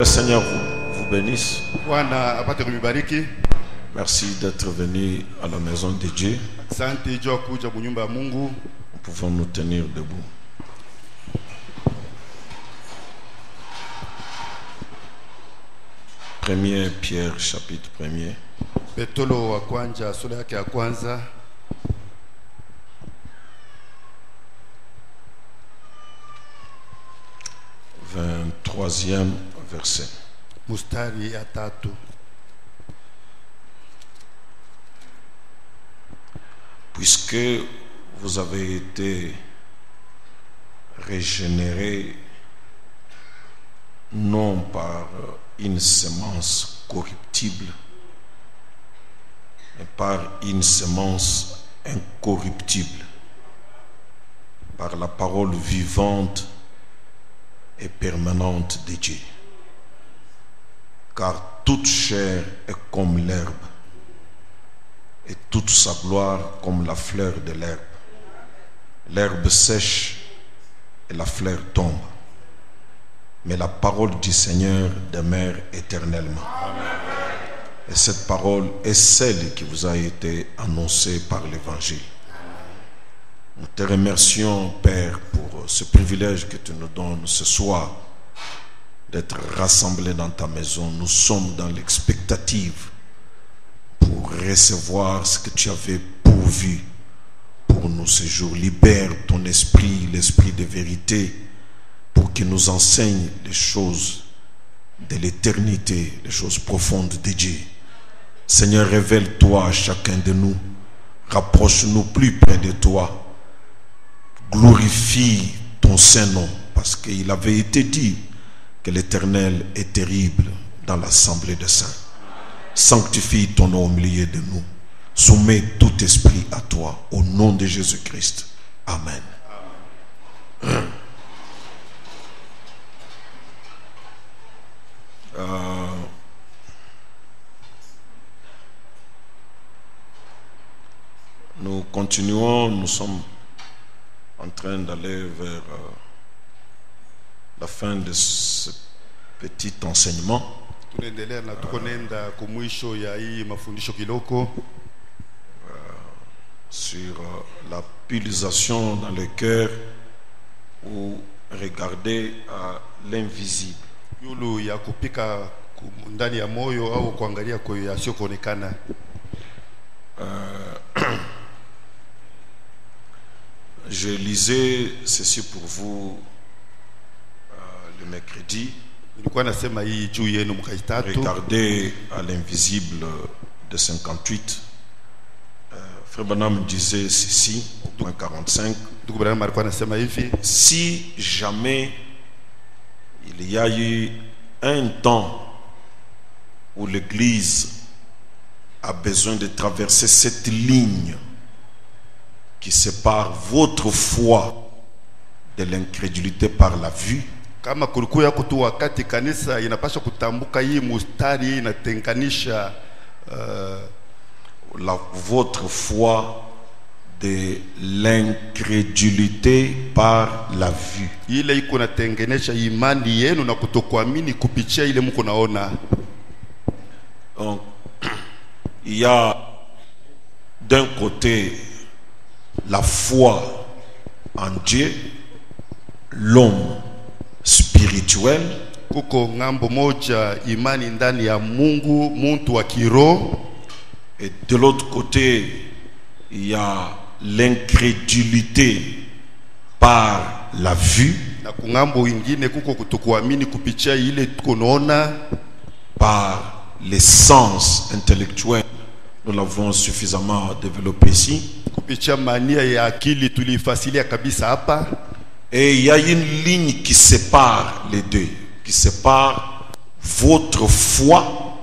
Le Seigneur vous bénisse. Merci d'être venu à la maison de Dieu. Nous pouvons nous tenir debout. Premier Pierre, chapitre 1er. 23e verset. Puisque vous avez été régénérés non par une semence corruptible, mais par une semence incorruptible, par la parole vivante et permanente de Dieu. Car toute chair est comme l'herbe, et toute sa gloire comme la fleur de l'herbe. L'herbe sèche et la fleur tombe, mais la parole du Seigneur demeure éternellement. Amen. Et cette parole est celle qui vous a été annoncée par l'Évangile. Nous te remercions, Père, pour ce privilège que tu nous donnes ce soir d'être rassemblés dans ta maison. Nous sommes dans l'expectative pour recevoir ce que tu avais pourvu pour nous ce jour. Libère ton esprit, l'esprit de vérité, pour qu'il nous enseigne les choses de l'éternité, les choses profondes de Dieu. Seigneur, révèle-toi à chacun de nous. Rapproche-nous plus près de toi. Glorifie ton Saint-Nom, parce qu'il avait été dit que l'Éternel est terrible dans l'assemblée des saints. Sanctifie ton nom au milieu de nous. Soumets tout esprit à toi, au nom de Jésus-Christ. Amen. Nous continuons, nous sommes en train d'aller vers la fin de ce petit enseignement. Sur la pulsation dans le cœur ou regarder à l'invisible. Je lisais ceci pour vous le mercredi. Regardez à l'invisible de 58. Frère Branham disait ceci au point 45. Si jamais il y a eu un temps où l'Église a besoin de traverser cette ligne qui sépare votre foi de l'incrédulité par la vue, votre foi de l'incrédulité par la vue. Donc, il y a d'un côté la foi en Dieu, l'homme spirituel, et de l'autre côté il y a l'incrédulité par la vue, par les sens intellectuels. Nous l'avons suffisamment développé ici. Et il y a une ligne qui sépare les deux, qui sépare votre foi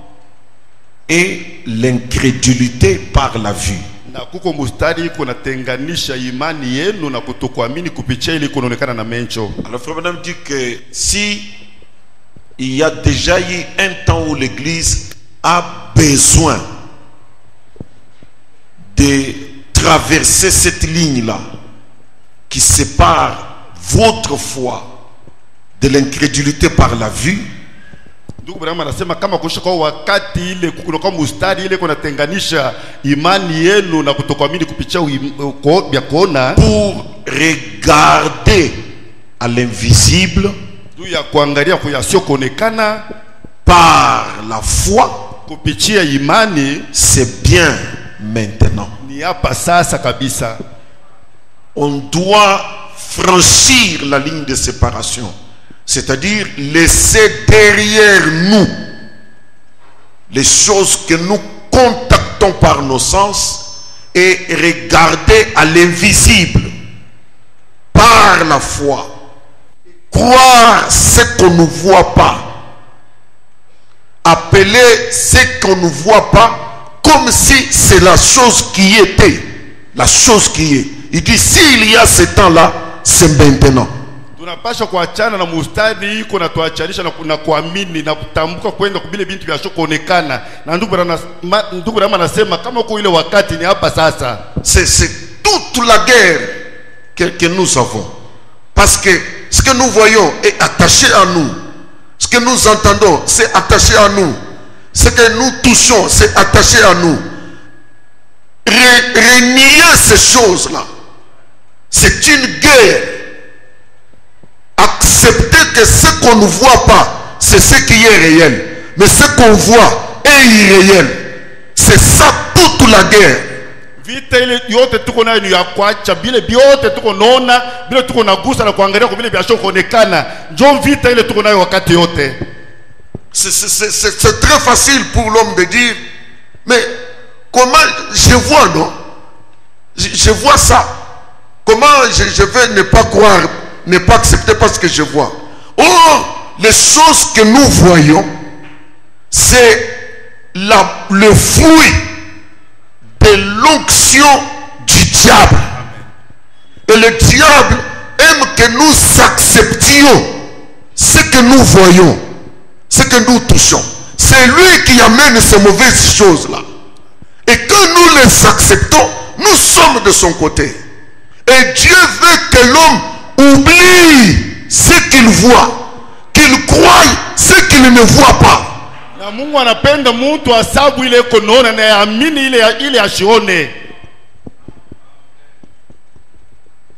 et l'incrédulité par la vue. Alors Frère Branham dit que si il y a déjà eu un temps où l'Église a besoin de traverser cette ligne-là qui sépare votre foi de l'incrédulité par la vue, Ndugu Branham anasema kama kusha kwa wakati ile kunakuwa mustari ile kunatenganisha imani yenu na kutokuamini kupitia vya kuona, pour regarder à l'invisible juu ya kuangalia kwa yasiokuonekana par la foi, kupitia imani. c'est bien maintenant. Ni hapa sasa kabisa. On doit franchir la ligne de séparation, c'est-à-dire laisser derrière nous les choses que nous contactons par nos sens et regarder à l'invisible par la foi. Croire ce qu'on ne voit pas, appeler ce qu'on ne voit pas comme si c'est la chose qui était, la chose qui est. Il dit s'il y a ce temps-là, c'est maintenant. Tunapaswa kuachana na mustari iko na tuachanisha na kuamini na kutambuka kwenda kubile bintu vya kuonekana. Na ndugu Branham anasema kama uko ile wakati ni hapa sasa. C'est toute la guerre que nous avons. Parce que ce que nous voyons est attaché à nous. Ce que nous entendons, c'est attaché à nous. Ce que nous touchons, c'est attaché à nous. Renier ces choses-là, c'est une guerre. Accepter que ce qu'on ne voit pas, c'est ce qui est réel. Mais ce qu'on voit est irréel. C'est ça toute la guerre. Vita ile yote tuko nayo ni ya kuacha bile biote tuko naona bile tuko nagusa na kuangalia kwa bile biashara kuonekana. Ndio vita ile tuko nayo wakati yote. C'est très facile pour l'homme de dire mais comment je vois, non? Je vois ça. Comment je vais ne pas croire, ne pas accepter parce que je vois? Or, les choses que nous voyons, c'est le fruit de l'onction du diable. Et le diable aime que nous acceptions ce que nous voyons, ce que nous touchons. C'est lui qui amène ces mauvaises choses-là. Et quand nous les acceptons, nous sommes de son côté. Et Dieu veut que l'homme oublie ce qu'il voit, qu'il croie ce qu'il ne voit pas. Na Mungu anapenda mtu asabu ile konaona na amini ile ashione.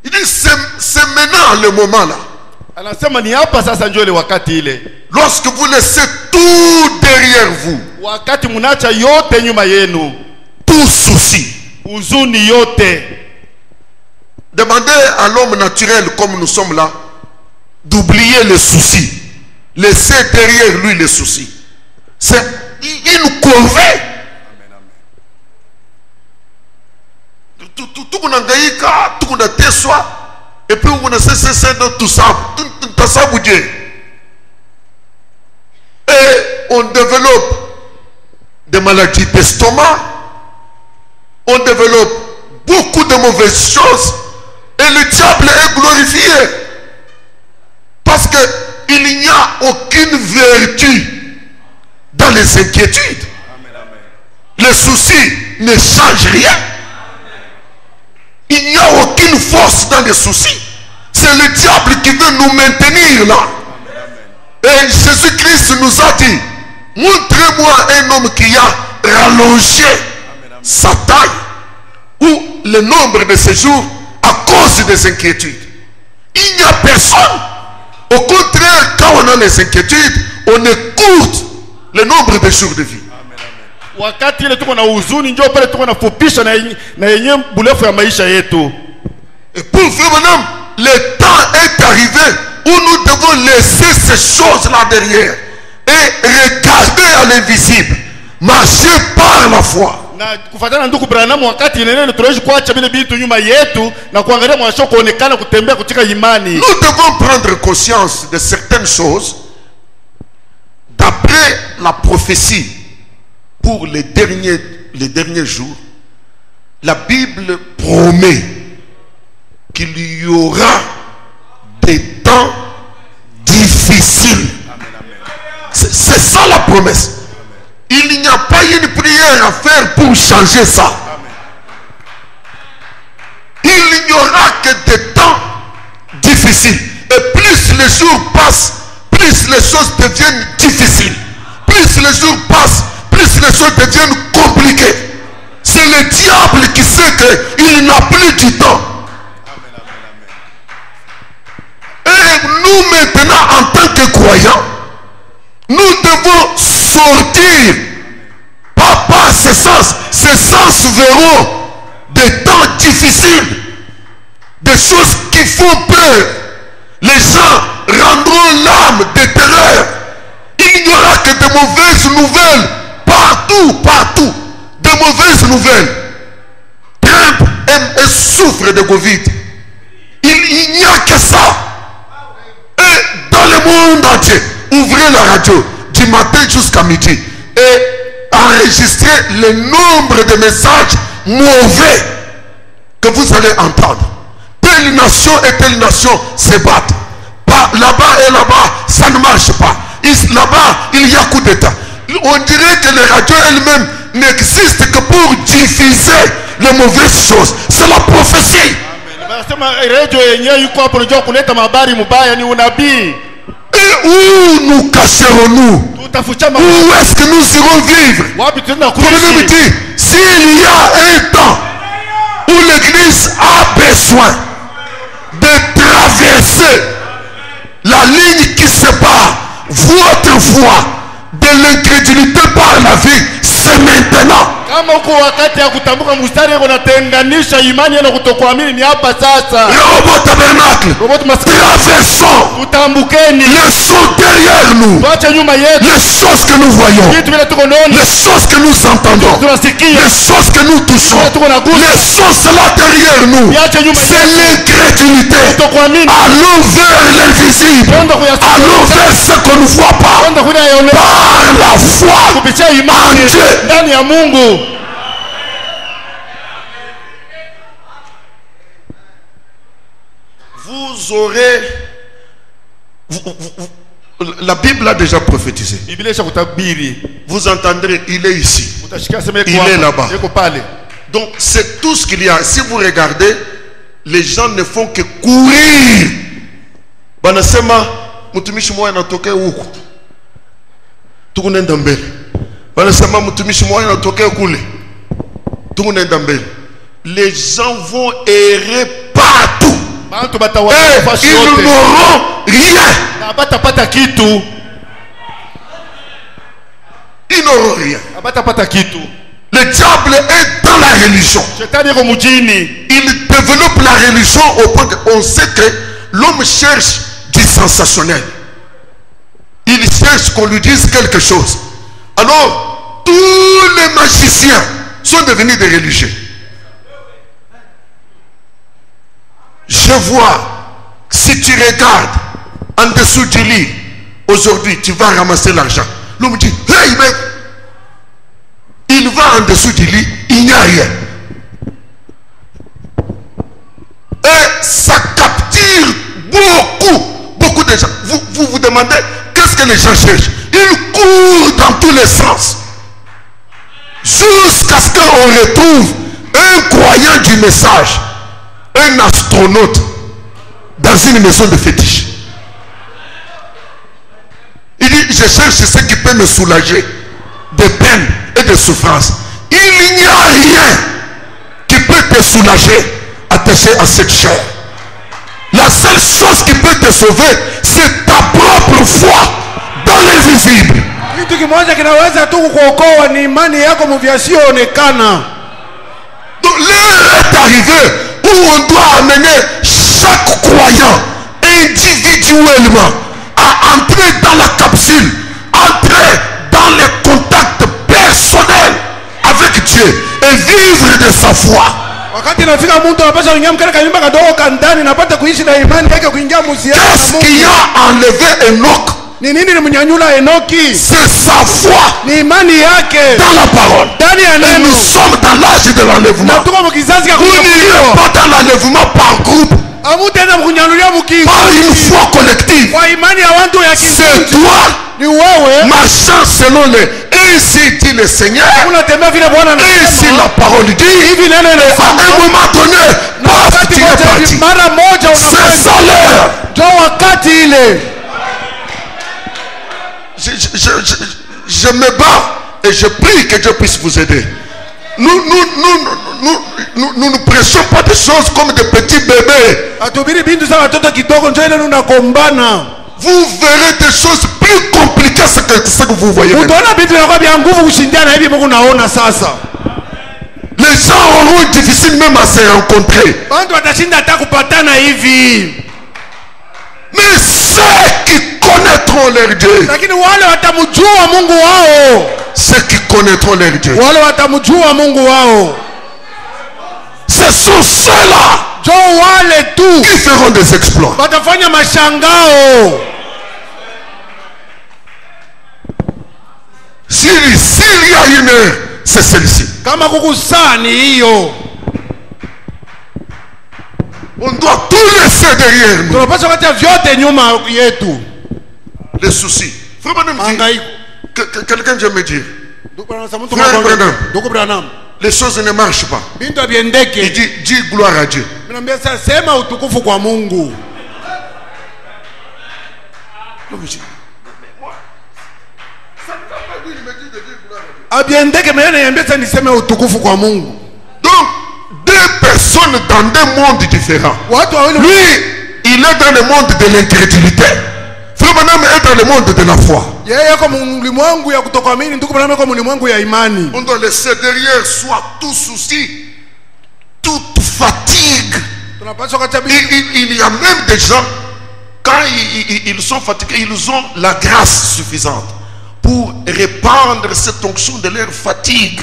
Il dit c'est maintenant le moment là. Anasema ni hapa sasa ndio ile wakati ile. Lorsque vous laissez tout derrière vous, wakati munacha yote nyuma yenu, tout souci, huzuni yote. Demandez à l'homme naturel comme nous sommes là d'oublier les soucis. Laissez derrière lui les soucis. C'est une corvée. Tout le monde a tout le monde et puis on a cessé de tout ça. Et on développe des maladies d'estomac. On développe beaucoup de mauvaises choses. Et le diable est glorifié. Parce qu'il n'y a aucune vertu dans les inquiétudes. Les soucis ne changent rien. Il n'y a aucune force dans les soucis. C'est le diable qui veut nous maintenir là. Et Jésus-Christ nous a dit, montrez-moi un homme qui a rallongé sa taille ou le nombre de ses jours à cause des inquiétudes. Il n'y a personne. Au contraire, quand on a les inquiétudes, on écoute le nombre de jours de vie. Wakati ile tuko na huzuni njoo pale tuko na fupisha na yenye bulefu ya maisha yetu. Et pour vraiment, le temps est arrivé où nous devons laisser ces choses-là derrière et regarder à l'invisible, marcher par la foi. Na kufuatana ndugu Branham, wakati ile tunaweza kuacha vile vitu nyuma yetu na kuangalia mwasho kuonekana kutembea katika imani. Nous devons prendre conscience de certaines choses d'après la prophétie. Pour les derniers jours, la Bible promet qu'il y aura des temps difficiles. C'est ça la promesse. Il n'y a pas une prière à faire pour changer ça. Il n'y aura que des temps difficiles. Et plus les jours passent, plus les choses deviennent difficiles. plus les jours passent, plus les choses deviennent compliquées. C'est le diable qui sait qu'il n'a plus du temps. Et nous maintenant, en tant que croyants, nous devons sortir. Papa, ces sens verront des temps difficiles, des choses qui font peur. Les gens rendront l'âme de terreur. Il n'y aura que de mauvaises nouvelles partout. De mauvaises nouvelles. Trump souffre de Covid. Il n'y a que ça. Et dans le monde entier, ouvrez la radio du matin jusqu'à midi et enregistrez le nombre de messages mauvais que vous allez entendre. Telle nation et telle nation se battent. Là-bas et là-bas, ça ne marche pas. Là-bas, il y a coup d'état. On dirait que les radios elles-mêmes n'existent que pour diffuser les mauvaises choses. C'est la prophétie. Et où nous cacherons-nous? Où est-ce que nous irons vivre? Pour nous dire, s'il y a un temps où l'église a besoin de traverser la ligne qui sépare votre foi de l'incrédulité par la vie, c'est maintenant. Robot tabernacle, traversons. Laissons derrière nous les choses que nous voyons, les choses que nous entendons, les choses que nous touchons. Laissons cela derrière nous. C'est l'incrédulité. Allons vers l'invisible. Allons vers ce qu'on ne voit pas. Par la foi en Dieu. Vous aurez... la Bible a déjà prophétisé. Vous entendrez, il est ici. Il est là-bas. Donc c'est tout ce qu'il y a. Si vous regardez, les gens ne font que courir. Banasema, mutumishi moya natoke huko. Tukunenda mbele. Banasema mutumishi moya natoke kule. Tukunenda mbele. Les gens vont errer partout. Et ils n'auront rien. Ils n'auront rien. Le diable est dans la religion. Il développe la religion au point qu'on sait que l'homme cherche du sensationnel. Il cherche qu'on lui dise quelque chose. Alors, tous les magiciens sont devenus des religieux. Je vois, si tu regardes en dessous du lit, aujourd'hui tu vas ramasser l'argent. L'homme dit, hey mec, il va en dessous du lit, il n'y a rien. Et ça capture beaucoup de gens. Vous vous demandez, qu'est-ce que les gens cherchent? Ils courent dans tous les sens. Jusqu'à ce qu'on retrouve un croyant du message. Un astronaute dans une maison de fétiche. Il dit, je cherche ce qui peut me soulager de peine et de souffrance. Il n'y a rien qui peut te soulager attaché à cette chair. La seule chose qui peut te sauver, c'est ta propre foi dans l'invisible. Donc l'heure est arrivée où on doit amener chaque croyant individuellement à entrer dans la capsule, entrer dans les contacts personnels avec Dieu et vivre de sa foi. Qu'est-ce qui a enlevé Enoch? C'est sa foi dans la parole. Et nous sommes dans l'âge de l'enlèvement. Vous n'irez pas dans l'enlèvement par groupe, par une foi collective. C'est toi marchant selon les ainsi dit le Seigneur, ainsi la parole dit. À un moment donné, paf, tu es parti. C'est ça l'heure. je me bats et je prie que Dieu puisse vous aider. Nous ne prêchons pas des choses comme des petits bébés. Vous verrez des choses plus compliquées que ce que vous voyez. Les gens auront difficile même à se rencontrer. Mais ceux qui connaîtront leur Dieu, ceux qui connaîtront leur Dieu, ce sont ceux-là qui feront des exploits. S'il y a une heure, c'est celle-ci. On doit tout laisser derrière nous. Les soucis. Quelqu'un vient me dire, les choses ne marchent pas. Il dit, dis gloire à Dieu. Donc, deux personnes dans deux mondes différents. Lui, il est dans le monde de l'incrédulité. Frère Branham est dans le monde de la foi. On doit laisser derrière soi tout souci, toute fatigue. Il y a même des gens, quand ils sont fatigués, ils ont la grâce suffisante pour répandre cette onction de leur fatigue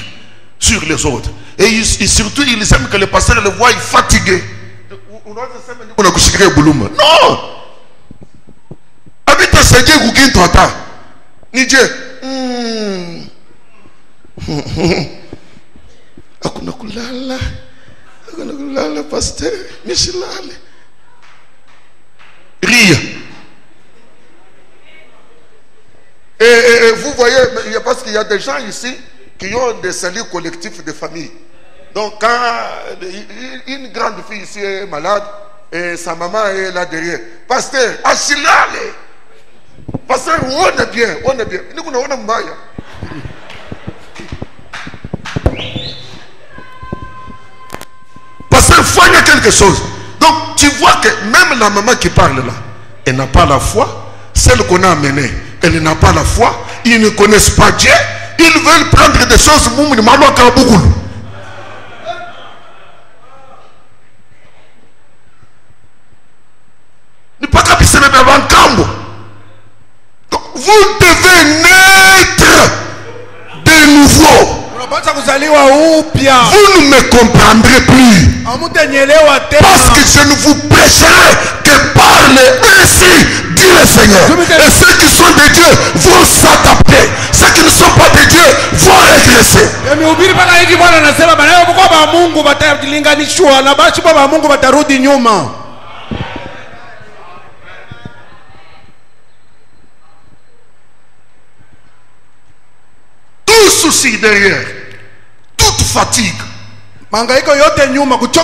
sur les autres. Et surtout, ils aiment que les pasteurs le voient fatigué. Non! Habite à Ségué ou Guintoata. Nidje. Akunakulala. Akunakulala, pasteur. Michilale. Rire. Et vous voyez, parce qu'il y a des gens ici qui ont des saluts collectifs de famille. Donc quand une grande fille ici est malade et sa maman est là derrière, pasteur, Achilale, pasteur, on est bien, on est bien. Nous on est mbaya. Pasteur, il y a quelque chose. Donc tu vois que même la maman qui parle là, elle n'a pas la foi. Celle qu'on a amenée, elle n'a pas la foi. Ils ne connaissent pas Dieu. Ils veulent prendre des choses. Donc, vous devez naître de nouveau. Vous ne me comprendrez plus. Parce que je ne vous prêcherai que par les ainsi, dit le Seigneur. Et ceux qui sont de Dieu vont s'adapter. Ceux qui ne sont pas de Dieu vont régresser. Tout souci derrière, toute fatigue,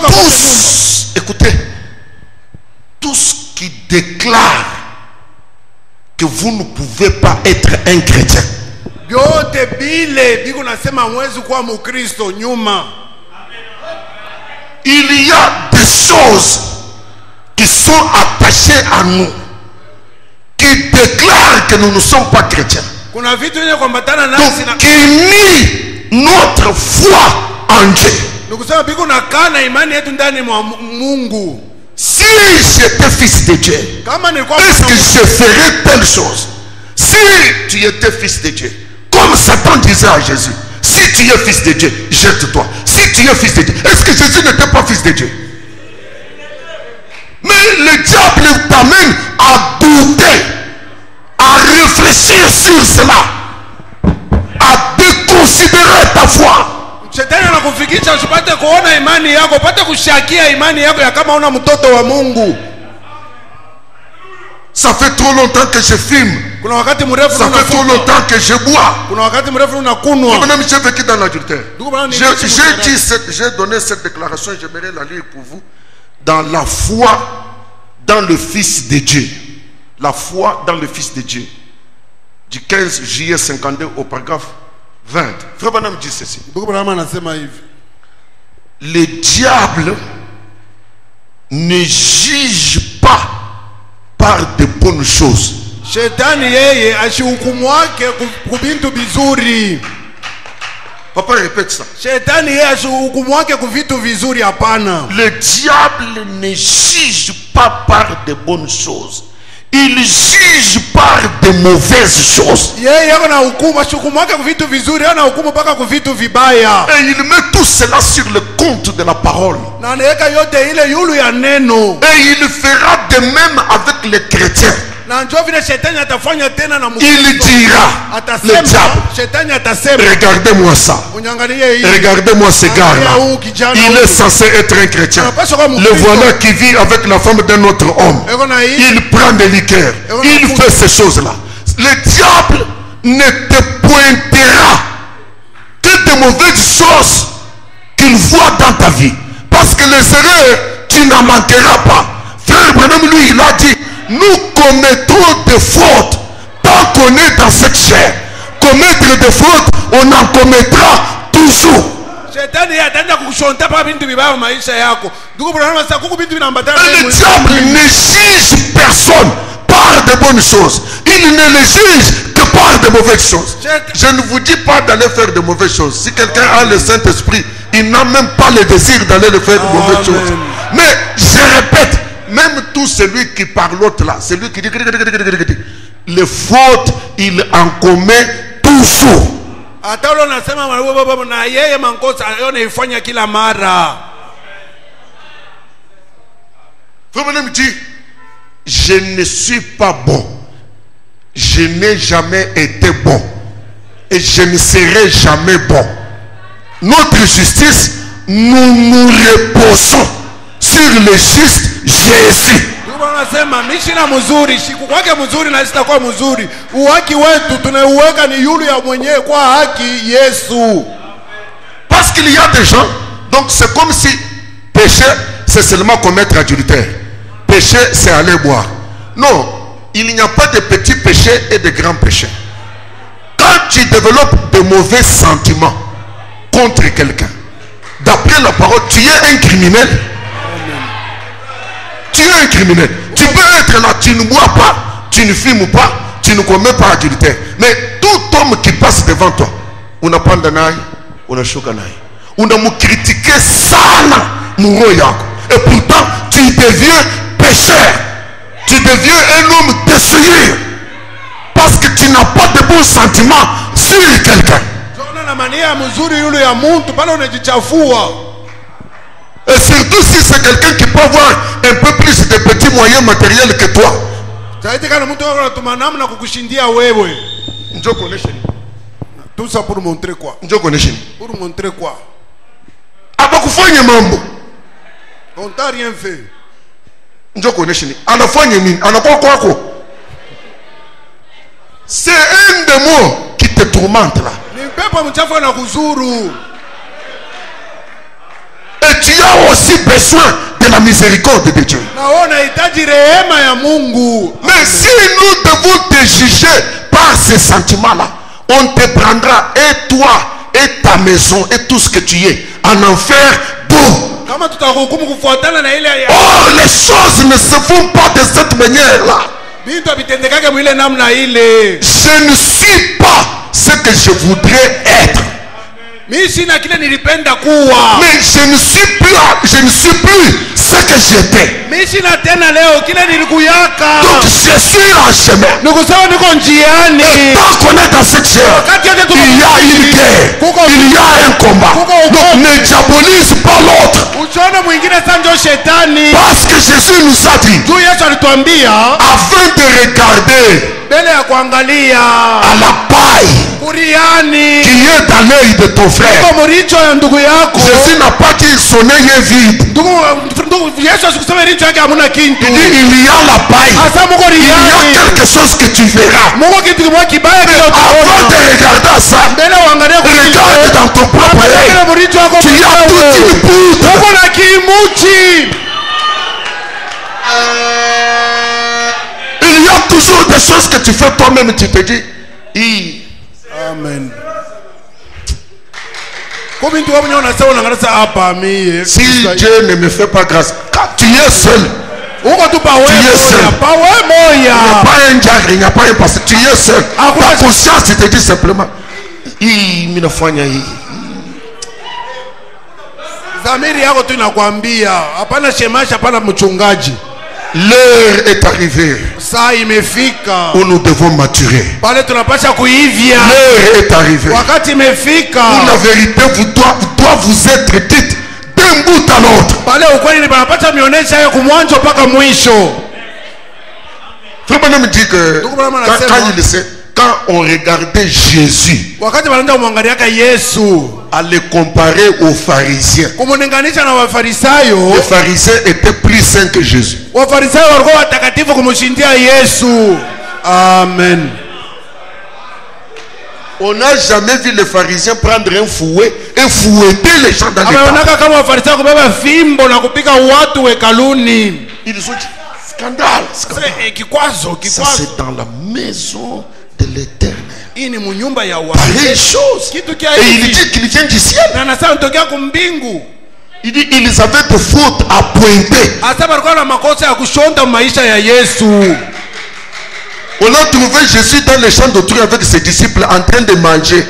tous, écoutez, tous qui déclarent que vous ne pouvez pas être un chrétien. Il y a des choses qui sont attachées à nous, qui déclarent que nous ne sommes pas chrétiens. Donc, qui nie notre foi en Dieu. Si j'étais fils de Dieu, est-ce que je ferais telle chose? Si tu étais fils de Dieu, comme Satan disait à Jésus, si tu es fils de Dieu, jette-toi. Si tu es fils de Dieu, est-ce que Jésus n'était pas fils de Dieu? Mais le diable t'amène à douter, à réfléchir sur cela, à déconsidérer ta foi. Ça fait trop longtemps que je fume. Ça fait trop longtemps que je bois. Madame, j'ai vécu dans l'adultère. J'ai donné cette déclaration, j'aimerais la lire pour vous. Dans la foi dans le Fils de Dieu. La foi dans le Fils de Dieu. du 15 juillet 52 au paragraphe 20. Frère Branham dit ceci. Le diable ne juge pas par de bonnes choses. Shetani yeye ashihukumu wake kubintu bizuri. Papa répète ça. Shetani yeye ashihukumu wake kuvitu vizuri hapana. Le diable ne juge pas par de bonnes choses. Il juge par de mauvaises choses. Yeye yako na hukumu, ashihukumu wake kuvitu vizuri, ana hukumu paka kuvitu vibaya. Et il met tout cela sur le compte de la parole. Na anaweka yote ile yulu ya neno. Et il fera de même avec les chrétiens. Il dira, le diable, regardez-moi ça, regardez-moi ce gars-là, il est censé être un chrétien, le voilà qui vit avec la femme d'un autre homme, il prend des liqueurs, il fait ces choses-là. Le diable ne te pointera que de mauvaises choses qu'il voit dans ta vie, parce que les erreurs, tu n'en manqueras pas. Frère Branham, lui, il a dit, nous commettrons des fautes tant qu'on est dans cette chair. Commettre des fautes, on en commettra toujours. Et le diable ne juge personne par de bonnes choses. Il ne les juge que par de mauvaises choses. Je ne vous dis pas d'aller faire de mauvaises choses. Si quelqu'un a le Saint-Esprit, il n'a même pas le désir d'aller faire de mauvaises choses. Mais je répète, même tout celui qui parle l'autre là, celui qui dit les fautes, il en commet toujours. Frère dit, je ne suis pas bon, je n'ai jamais été bon et je ne serai jamais bon. Notre justice, nous nous reposons sur le juste Jésus. Parce qu'il y a des gens, donc c'est comme si péché c'est seulement commettre adultère, péché c'est aller boire. Non, il n'y a pas de petits péchés et de grands péchés. Quand tu développes de mauvais sentiments contre quelqu'un, d'après la parole, tu es un criminel. Tu es un criminel. Tu peux être là, tu ne bois pas, tu ne fumes pas, tu ne commets pas adultère. Mais tout homme qui passe devant toi, on n'a pas d'anaï, on a chokanaï. On a critiqué sana mouroyako. Et pourtant, tu deviens pécheur. Tu deviens un homme déçu. Parce que tu n'as pas de bons sentiments sur quelqu'un. Et surtout si c'est quelqu'un qui peut avoir un peu plus de petits moyens matériels que toi. Tout ça pour montrer quoi? Pour montrer quoi? On t'a rien fait. C'est un démon qui te tourmente là. Et tu as aussi besoin de la miséricorde de Dieu. Mais si nous devons te juger par ces sentiments-là, on te prendra, et toi, et ta maison, et tout ce que tu es, en enfer d'eau. Or, les choses ne se font pas de cette manière-là. Je ne suis pas ce que je voudrais être. Mais je ne suis plus ce que j'étais. Donc je suis en chemin. Et tant qu'on est dans cette chair, il y a une guerre, il y a un combat. Donc ne diabolise pas l'autre. Parce que Jésus nous a dit, afin de regarder à la paille qui est dans l'œil de ton frère. Jésus n'a pas dit son œil est vide. Il dit il y a la paille, il y a quelque chose que tu verras. Avant de regarder à ça, regarde dans ton propre œil. Tu as toute une poudre. Il y a toujours des choses que tu fais toi-même, tu te dis Amen. Si Dieu ne me fait pas grâce, quand tu es seul, tu es seul. Il n'y a pas un diacre, il n'y a pas un pasteur. Tu es seul. Ta conscience te dit simplement. L'heure est arrivée où nous devons maturer. L'heure est arrivée où la vérité doit vous être dite d'un bout à l'autre. Frère Branham dit que quand on regardait Jésus, à le comparer aux pharisiens, les pharisiens étaient plus saints que Jésus. Amen. On n'a jamais vu les pharisiens prendre un fouet et fouetter les gens dans les temple. Ils ont dit scandale, scandale. Ça c'est dans la maison de l'Éternel. Pareille chose. Et il dit qu'il vient du ciel. Il dit ils avaient des fautes à pointer. On a trouvé Jésus dans les champs d'autrui avec ses disciples en train de manger.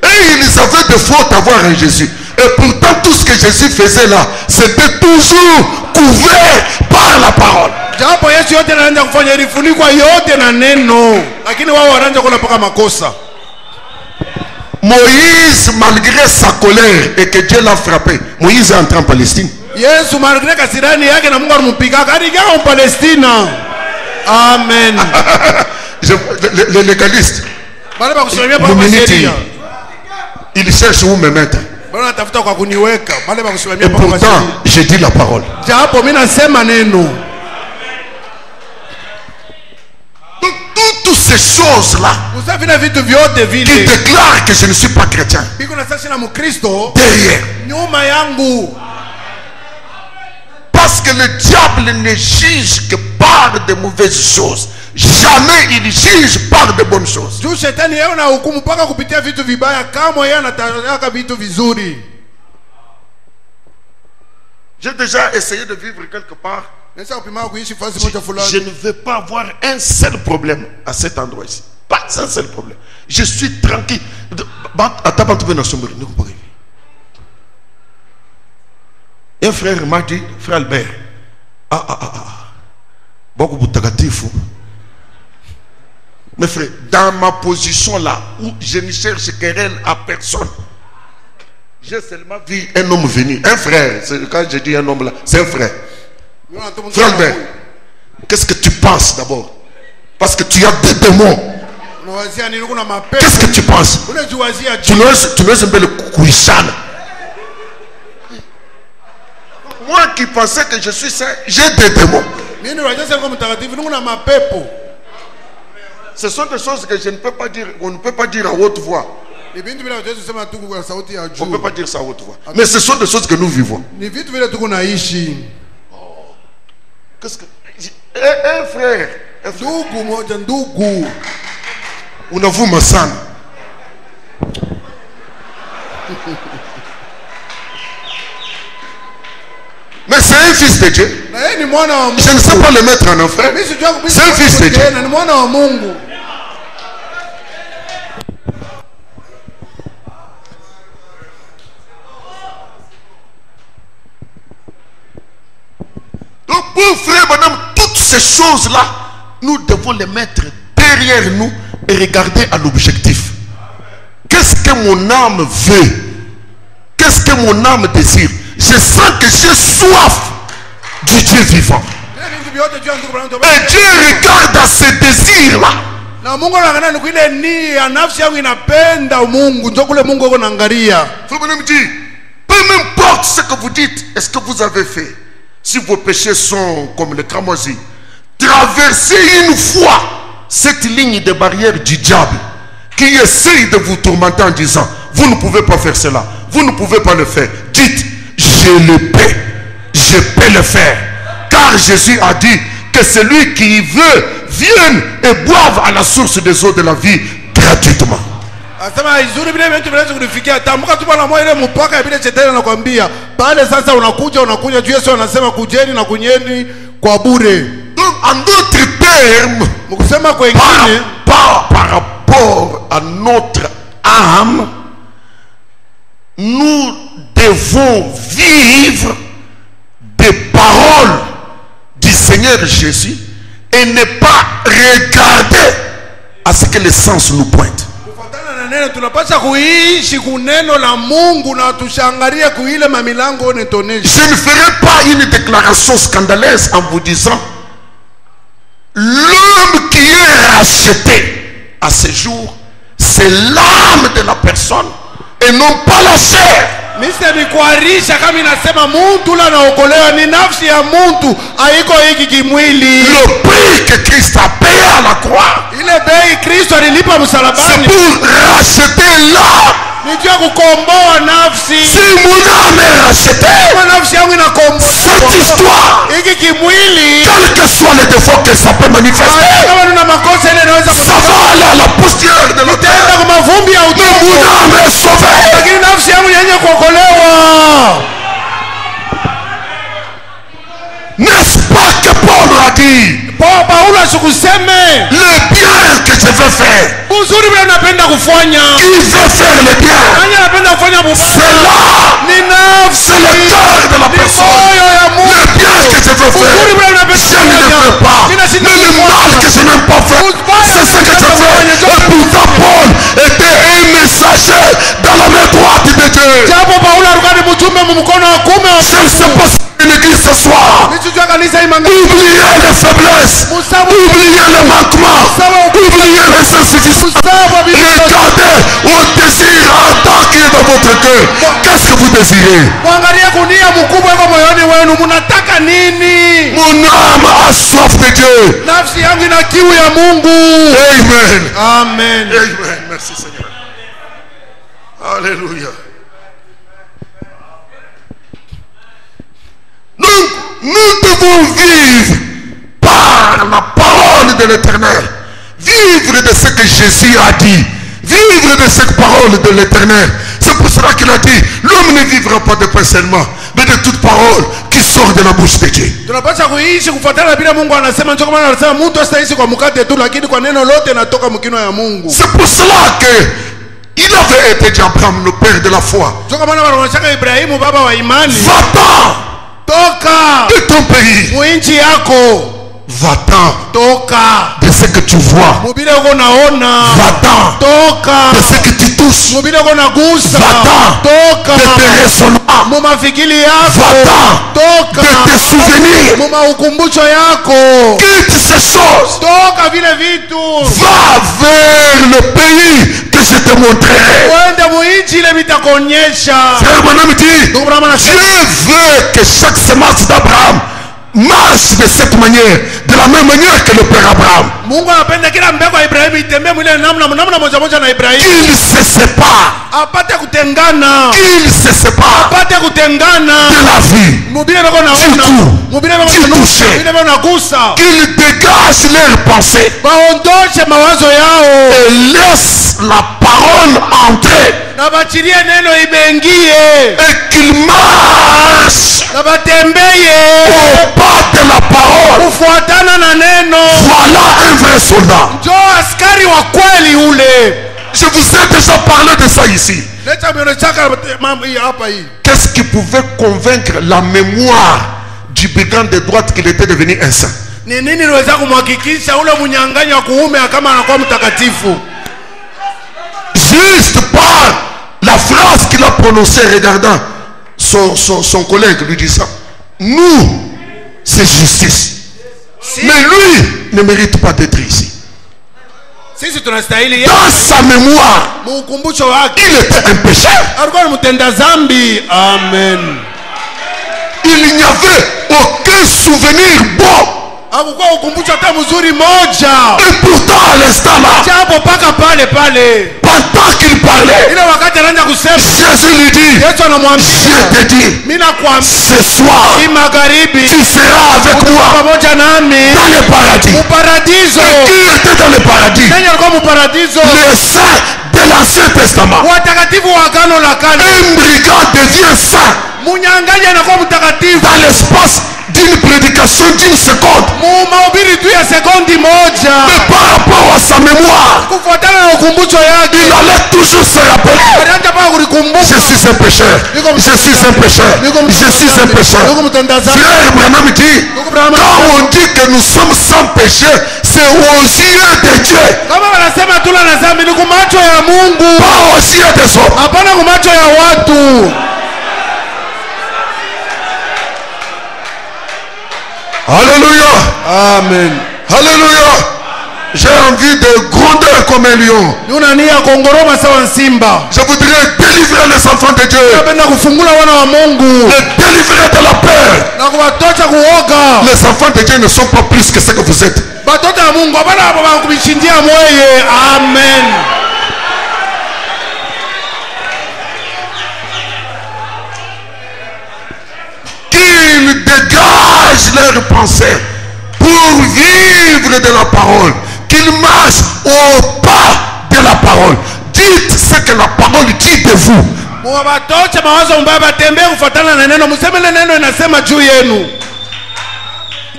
Et ils avaient des fautes à voir en Jésus. Et pourtant tout ce que Jésus faisait là, c'était toujours couvert par la parole. Moïse, malgré sa colère et que Dieu l'a frappé, Moïse est entré en Palestine. Amen. Les légalistes, ils cherchent où me mettre. Et pourtant, j'ai dit la parole. Donc, toutes ces choses-là qui déclarent que je ne suis pas chrétien, derrière. Parce que le diable ne juge que par de mauvaises choses. Jamais il juge par de bonnes choses. J'ai déjà essayé de vivre quelque part. Je ne veux pas avoir un seul problème à cet endroit ici. Pas un seul problème. Je suis tranquille. Un frère m'a dit, frère Albert, mais frère, dans ma position là, où je ne cherche querelle à personne, j'ai seulement vu un homme venir, un frère. Quand je dis un homme là, c'est un frère. Frère Albert, qu'est-ce que tu penses d'abord? Parce que tu as des démons. Qu'est-ce que tu penses? Tu nous un peu le couissane. Moi qui pensais que je suis saint, j'ai des démons. Ce sont des choses que je ne peux pas dire, on ne peut pas dire à haute voix. On ne peut pas dire ça à haute voix. Mais ce sont des choses que nous vivons. Qu'est-ce que... Un frère. On a vu ma sang. Mais c'est un fils de Dieu. Je ne sais pas le mettre en enfer. C'est un fils de Dieu. Donc pour frère madame, toutes ces choses-là, nous devons les mettre derrière nous et regarder à l'objectif. Qu'est-ce que mon âme veut? Qu'est-ce que mon âme désire? Je sens que j'ai soif du Dieu vivant. Et Dieu regarde à ces désirs-là. Peu m'importe ce que vous dites, est-ce que vous avez fait? Si vos péchés sont comme le cramoisi, traversez une fois cette ligne de barrière du diable qui essaye de vous tourmenter en disant, vous ne pouvez pas faire cela, vous ne pouvez pas le faire. Dites, je le peux le faire. Car Jésus a dit que celui qui veut vienne et boive à la source des eaux de la vie gratuitement. Asema izuri vile vitu vinaweza kufikia. Tamka tu bwana moyo ile mpaka ya vile shetani anakuambia. Pale sasa unakuja tu Yesu anasema kujeni na kunyeni kwa bure. Donc en d'autres termes, Mkusema kwengine par rapport à notre âme, nous devons vivre des paroles du Seigneur Jésus et ne pas regarder à ce que les sens nous pointent. tunapaswa kuishi kuneno la Mungu na tushangalie kuile mamilango netonesha. Je ne ferai pas une déclaration scandaleuse en vous disant l'homme qui est racheté à ce jour, c'est l'âme de la personne et non pas la chair. Mimi nikuarisha kama inasema mtu la naokolewa ni nafsi ya mtu, haiko hiki kimwili. Le prix que Christ a payé à la croix, Ile bei Kristo alilipa msalabani, c'est pour racheter l'âme. ni juu ya kukomboa nafsi. Si mon âme est rachetée, Kama nafsi yangu inakomboa, cette histoire, hiki kimwili, quels que soient les défauts que ça peut manifester, kama nina makosa ile inaweza ça va aller à la poussière de l'autel. kutenda kwa mavumbi ya Mais udongo, mon âme est sauvée. lakini nafsi yangu yenye kuokolewa. N'est-ce pas que Paul a dit, Paulo asikuseme le bien que je veux faire, uzuri vile napenda kufanya, qui veut faire le bien, nani anapenda kufanya c'est mubaya? là, Ni nafsi, c'est le cœur de la ni personne. moyo ya Le Mungu. bien que je veux faire, Uzuri vile napenda je ne le kufanya, veux pas. mimi nashinda Mais le kufanya. mal que je n'aime pas faire, c'est ce que je fais. Et pourtant Paul était un messager dans la main droite de Dieu. Japo Paulo alikuwa ni mtume mkono wa kuume wa Je ne sais pas si l'église ce soir, Nisijua kanisa imanga. oubliez les faiblesses, oubliez les manquements, oubliez les insuffisances. Regardez au désir ardent qui est dans votre cœur. Qu'est-ce que vous désirez? Mwangalie kunia mkubwa kwa moyoni wenu, mnataka nini? Mon âme a soif de Dieu. Nafsi yangu ina kiu ya Mungu. Amen. Amen. Amen. Merci Seigneur. Alléluia. Donc, nous devons vivre par la parole de l'Éternel. Vivre de ce que Jésus a dit. Vivre de cette parole de l'Éternel. C'est pour cela qu'il a dit, l'homme ne vivra pas de pain seulement, mais de toute parole qui sort de la bouche de Dieu. Tunapaswa kuishi kufuatana bila Mungu anasema. Ndio maana anasema mtu asitaishi kwa mkate tu, lakini kwa neno lote natoka mkino ya Mungu. C'est pour cela que il avait été dit Abraham, le père de la foi. Ndio maana wanaonyesha Ibrahimu baba wa imani. Va-t'en Toka de ton pays. muinchi yako. Va-t'en Toka de ce que tu vois. mubile uko naona. Va-t'en Toka de ce que tu touches. mubile uko nagusa. Va-t'en Toka de tes raisonnements. mu mafikiri yako. Va-t'en Toka de tes souvenirs. mu maukumbusho yako. Quitte ces choses. Toka vile vitu. Va vers le pays que je te montrerai. Uende muinchi ile nitakuonyesha. Frère Branham dit, Ndugu Branham anasema, Dieu veut que chaque semence d'Abraham marche de cette manière, de la même manière que le père Abraham. Mungu anapenda kila mbegu ya Ibrahimu itembee mwile namna moja moja na Ibrahimu. Qu'il se sépare. Apate kutengana. Qu'il se sépare Apate kutengana. de la vie. Mubile bako naona. Mubile bako nagusa. Mubile bako nagusa. Qu'il dégage leurs pensées Baondoshe mawazo yao. et laisse la parole entrer. Na bachilie neno ibengie. Et qu'il marche Na batembeye. au pas de la parole. Kufuatana na neno. Voilà un vrai soldat. Njoo askari wa kweli ule. Je vous ai déjà parlé de ça ici. Leta mionechaka mambo hii hapa hii. Qu'est-ce qui pouvait convaincre la mémoire du brigand de droite qu'il était devenu un saint? Ni nini niweza kumhakikisha ule mnyang'anyi wa kuume kama anakuwa mtakatifu? Juste par la phrase qu'il a prononcée regardant son collègue lui disant, nous, c'est justice. Mais lui ne mérite pas d'être ici. Sisi tunastahili Dans sa mémoire, muukumbusho wake. il était un pécheur. Alikuwa ni mtenda dhambi. Amen. Il n'y avait aucun souvenir bon hakukuwa ukumbusho hata mzuri moja. Et pourtant à l'instant là, Japo paka pale pale, pendant qu'il parlait, ile wakati anaanza kusema, Jésus lui dit, Yesu anamwambia, je te dis, mimi nakwambia ce soir, hii magharibi tu seras avec moi pamoja nami dans le paradis. uparadiso. Et qui était dans le paradis? Nani alikuwa muparadiso? Les saints de l'Ancien Testament. Watakatifu wa agano la kale. Un brigand devient saint Munyang'anyi anakuwa mtakatifu dans l'espace d'une prédication d'une seconde. mahubiri tu ya sekondi moja, Mais par rapport à sa mémoire, kufuatana na ukumbusho yake il allait toujours se rappeler. alianza paka kulikumbuka. Je suis un pécheur. Je suis un pécheur. Je suis un pécheur. Ndugu mtangazaji, Frère Branham dit, quand on dit que nous sommes sans péché, c'est aux yeux de Dieu, kama wanasema tula na dhambi ni kumacho ya Mungu, pas aux yeux des hommes. hapana kumacho ya watu. Alléluia. Amen. Alléluia. J'ai envie de gronder comme un lion. Nuna nia kongoroma sawa simba. Je voudrais délivrer les enfants de Dieu. Napenda kufungula wana wa Mungu Les délivrer de la peur. na kuwatosha kuoga. Les enfants de Dieu ne sont pas plus que ce que vous êtes. Batoto ya Mungu hapana hapo bakubishindia mweye. Amen. Qu'ils dégagent leurs pensées pour vivre de la parole. Qu'ils marchent au pas de la parole. Dites ce que la parole dit de vous. Muwatosha mawazo mbaya, batembee kufuatana na neno. Mseme neno inasema juu yenu.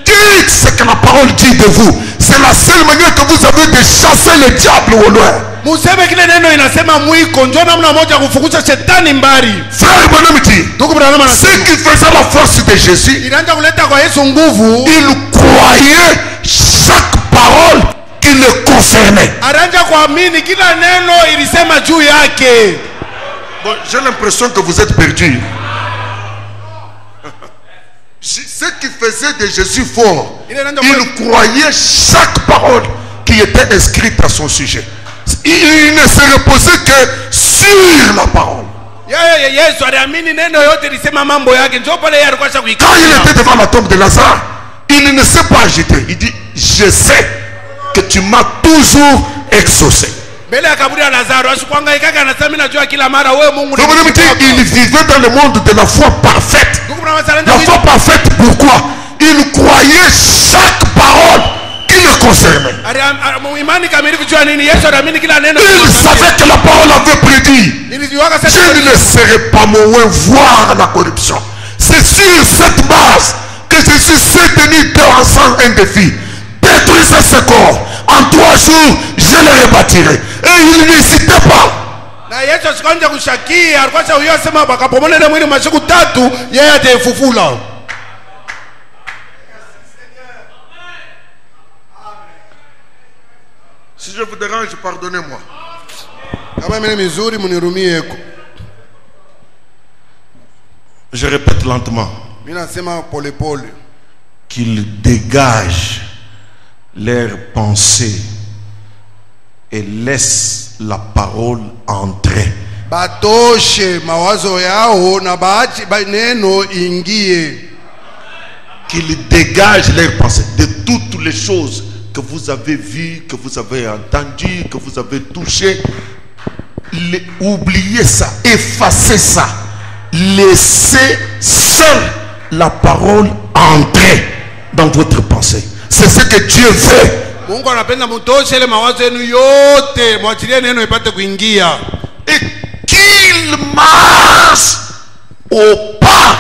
Dites ce que la parole dit de vous. C'est la seule manière que vous avez de chasser le diable au loin. Museme kile neno inasema mwiko, njoo namna moja kufukuza shetani mbali. Frère Branham dit, Ndugu Branham ce anasema qui faisait la force de Jésus, inaanza kuleta kwa Yesu nguvu. il croyait chaque parole qui le concernait. Anaanza kuamini kila neno ilisema juu yake. Bon, j'ai l'impression que vous êtes perdus. Ce qui faisait de Jésus fort, il croyait chaque parole qui était inscrite à son sujet. Il ne se reposait que sur la parole. Yesu aliamini neno yote ilisema mambo yake. Njoo pale yeye alikuwa Quand il était devant la tombe de Lazare, il ne s'est pas agité. Il dit, je sais que tu m'as toujours exaucé. mbele ya kaburi ya Lazaro asikuhangaika, anasema mimi najua kila mara wewe Mungu. Il vivait dans le monde de la foi parfaite. La foi parfaite, pourquoi? Il croyait chaque parole qui le concernait. Il savait que la parole avait prédit, je ne laisserai pas mon oeil voir la corruption. C'est sur cette base que Jésus s'est tenu devant un défi. Détruisez ce corps. En 3 jours, je le rebâtirai. Et il n'hésitait pas. Na Yesu asikuanza kushakia, alikuwa huyo asema bakapomona ile mwili masiku 3 yeye atafufula. Si je vous dérange, pardonnez-moi. Kama mimi mizuri munirumie. Je répète lentement. Mimi nasema pole pole. Qu'ils dégagent leurs pensées et laissent la parole entrer. Batoshe mawazo yao na baachi neno ingie. Qu'ils dégagent leurs pensées de toutes les choses que vous avez vues, que vous avez entendues, que vous avez touchées. Oubliez ça, effacez ça. Laissez seule la parole entrer dans votre pensée. C'est ce que Dieu veut. Mungu anapenda mutoshe ile mawazo yenu yote, mwachilie neno ipate kuingia. Et qu'il marche au pas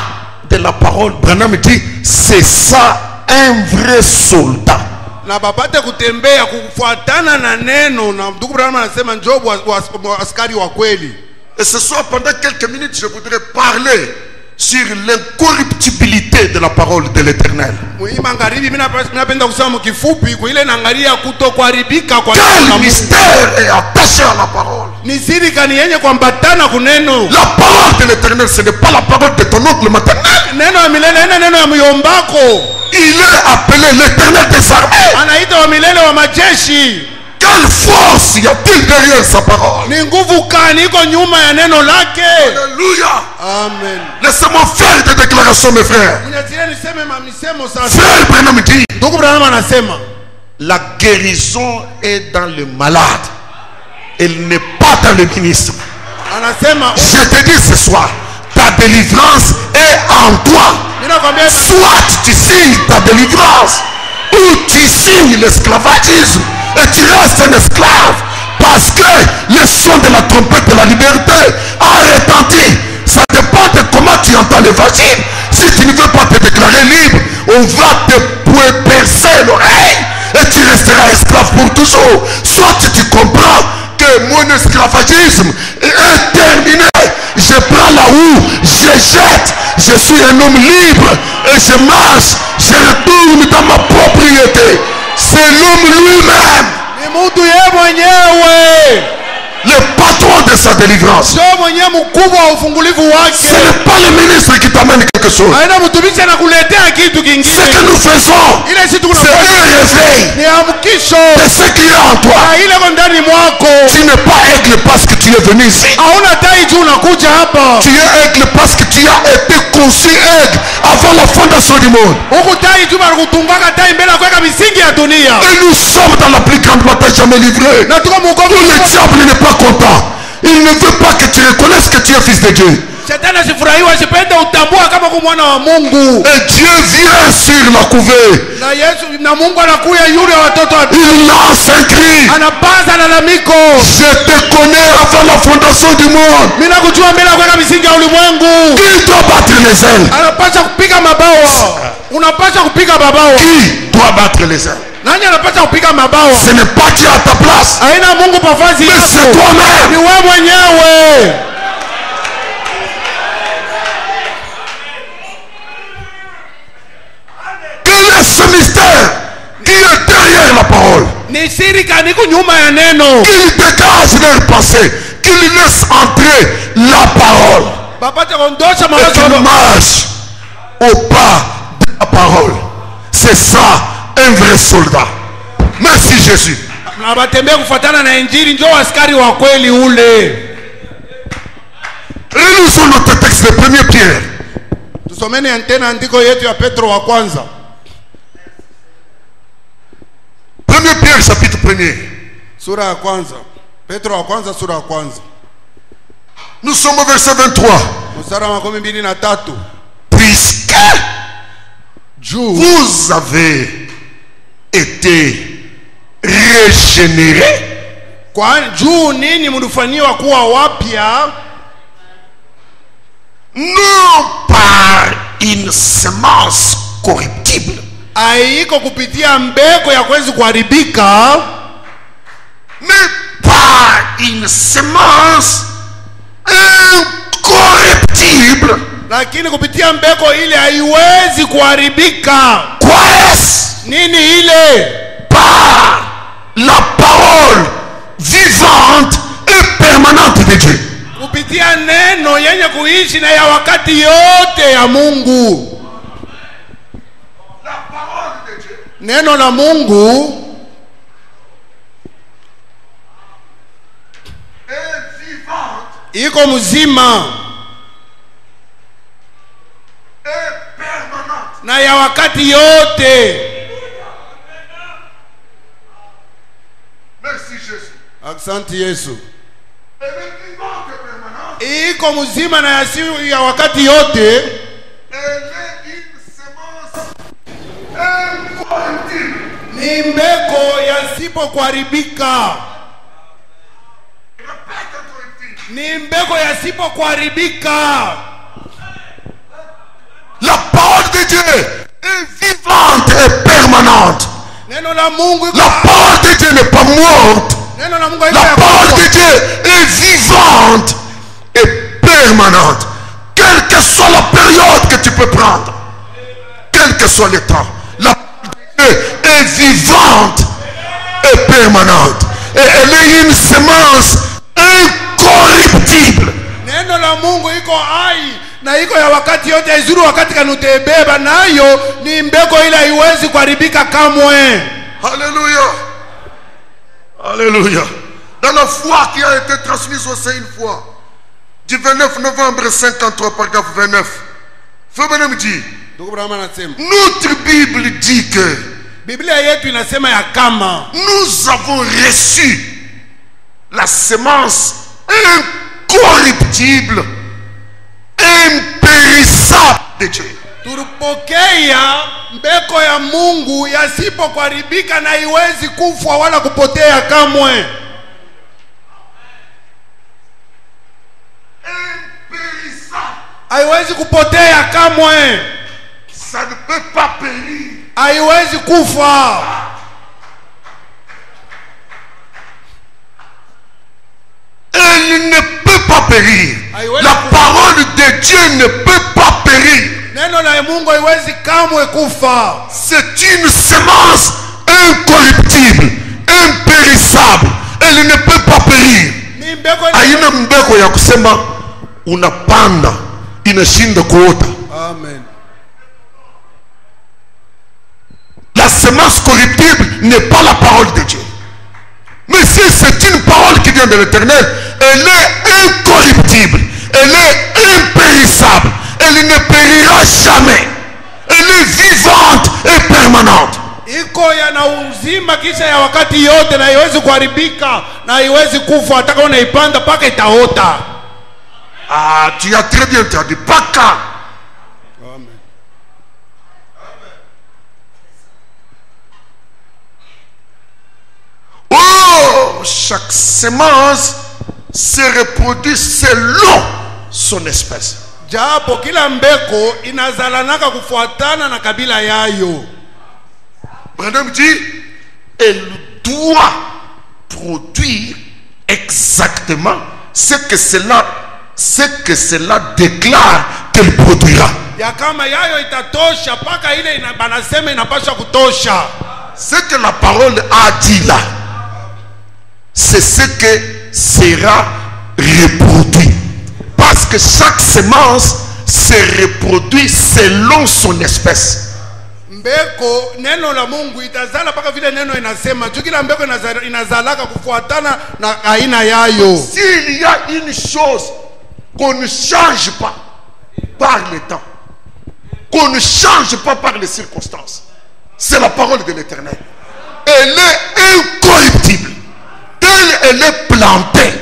de la parole. Branham dit, c'est ça un vrai soldat. Na bapate kutembea kufuatana na neno, na ndugu Branham anasema Jobu askari wa kweli. Et ce soir, pendant quelques minutes, je voudrais parler sur l'incorruptibilité de la parole de l'Éternel. Quel mystère est attaché à la parole? La parole de l'Éternel, ce n'est pas la parole de ton oncle maternel. Il est appelé l'Éternel des armées. Quand Quelle force y a-t-il derrière sa parole? Ni nguvu gani iko nyuma ya neno lake? Alléluia. Amen. Laissez-moi faire des déclarations, mes frères. Mniachilie niseme mamisemo sasa. Frère Branham dit, Ndugu Branham anasema la guérison est dans le malade. Elle n'est pas dans le ministre. anasema Je te dis ce soir, ta délivrance est en toi. ninakwambia Soit tu signes ta délivrance, ou tu signes l'esclavagisme et tu restes un esclave. Parce que le son de la trompette de la liberté a retenti. Ça dépend de comment tu entends l'évangile. Si tu ne veux pas te déclarer libre, on va te percer l'oreille et tu resteras esclave pour toujours. Soit tu comprends que mon esclavagisme est terminé. Je prends la houe, je jette. Je suis un homme libre et je marche. Je retourne dans ma propriété. C'est l'homme lui-même, ni mtu yeye mwenyewe le patron de sa délivrance. sio mwenyewe mkubwa wa ufungulivu Ce wake. n'est pas le ministre qui t'amène quelque chose. Haina mtumishi anakuletea kitu Ce kingine. que nous faisons, Ile si c'est tunafanya un réveil ni amkisho de ce qui est en toi. na ile iko ndani mwako. Tu n'es pas aigle parce que tu es venu ici. Hauna tai juu unakuja hapa. Tu es aigle parce que tu as été conçu aigle avant la fondation du monde. Huku tai juu balikutungaka tai mbele ya kuweka misingi ya dunia. Et nous sommes dans la plus grande bataille jamais livrée. Na tuko mugomvi. Le diable n'est pas content. Il ne veut pas que tu reconnaisses que tu es fils de Dieu. Shetani asifurahiwa, asipende utambua kama kwa mwana wa Mungu. Et Dieu vient sur la couvée. Na Yesu na Mungu anakuya yule wa watoto wa Il lance un cri. anapaza lalamiko. Je te connais avant la fondation du monde. Mimi nakujua mbele ya kuweka misingi ya ulimwengu. Qui doit battre les ailes? Anapaswa kupiga mabawa. Unapaswa kupiga mabawa. Qui doit battre les ailes? Nani anapaswa kupiga mabawa? Ce n'est pas Dieu à ta place, Haina Mungu pafazi mais c'est yako. Ni toi-même. wewe mwenyewe. Quel est ce mystère qui est derrière la parole? Ni siri gani iko nyuma ya neno? Qu'il dégage leur pensée, qu'il laisse entrer la parole Bapate kondosha et mawazo. qu'il marche au pas de la parole. C'est ça un vrai soldat. Merci Jésus. Na batembea kufuatana na injili ndio askari wa kweli ule. Relisons notre texte de 1 Pierre. Tusomeni tena andiko yetu ya Petro wa kwanza. 1 Pierre chapitre 1er. Sura ya kwanza. Petro wa kwanza sura ya kwanza. Nous sommes au verset 23. Mstari wa 23. Puisque Juu vous avez été régénérés kwa juu nini mlifanyiwa kuwa wapya non par une semence corruptible, haiko kupitia mbegu ya kwezi kuharibika, mais par une semence incorruptible. lakini kupitia mbegu ile haiwezi kuharibika. Quoi est-ce? Nini ile? Par la parole vivante et permanente de Dieu. Kupitia neno yenye kuishi na ya wakati yote ya Mungu. La parole de Dieu Neno la Mungu est vivante iko mzima et permanente. na ya wakati yote. Merci Jésus. Asante Yesu. Elle est vivante et permanente. Iko mzima na ya wakati yote. Elle est une semence incorruptible. Ni mbegu yasipo kuharibika. Répète incorruptible. Ni mbegu yasipo kuharibika. La parole de Dieu est vivante et permanente. Neno la Mungu iko. La parole de Dieu n'est pas morte. Neno la Mungu iko La ya parole kufa. de Dieu est vivante et permanente. Quelle que soit la période que tu peux prendre, quel que soit le temps, la parole de Dieu est vivante et permanente. Et elle est une semence incorruptible. Neno la Mungu iko hai na iko ya wakati yote, izuru wakati kanutebeba nayo ni mbegu ile haiwezi kuharibika kamwe. Alléluia. Alléluia. Dans la foi qui a été transmise aussi une fois, du 29 novembre 53, paragraphe 29, Frère Branham dit, notre Bible dit que nous avons reçu la semence incorruptible, impérissable de Dieu. Tulipokea mbeko ya Mungu yasipokuharibika na iwezi kufa wala kupotea kamwe. Haiwezi kupotea kamwe. Ça ne peut pas périr. Haiwezi kufa. Elle ne peut pas périr. La parole de Dieu ne peut pas périr. Neno la Mungu haiwezi kamwe kufa. C'est une semence incorruptible, impérissable. Elle ne peut pas périr. Haina mbeko ya kusema unapanda inashinda kuota. Amen. La semence corruptible n'est pas la parole de Dieu. Mais si c'est une parole qui vient de l'Éternel, elle est incorruptible, elle est impérissable, elle ne périra jamais. Elle est vivante et permanente. Iko yana uzima kisha ya wakati yote na haiwezi kuharibika na haiwezi kufa hata kama unaipanda paka itaota. Ah, tu as très bien entendu. Paka. Amen. Oh, chaque semence se reproduit selon son espèce. Japo kila mbeko inazalanaka kufuatana na kabila yayo. Branham dit, elle doit produire exactement ce que cela déclare qu'elle produira. Ya kama yayo itatosha paka ile banasema inapaswa kutosha. Ce que la parole a dit là, c'est ce que sera reproduit. Parce que chaque semence se reproduit selon son espèce. Mbeko neno la Mungu itazala paka vile neno inasema. Kila mbeko inazalaka kufuatana na aina yayo. S'il y a une chose qu'on ne change pas par le temps, qu'on ne change pas par les circonstances, c'est la parole de l'Éternel. Elle est incorruptible. Telle elle est plantée,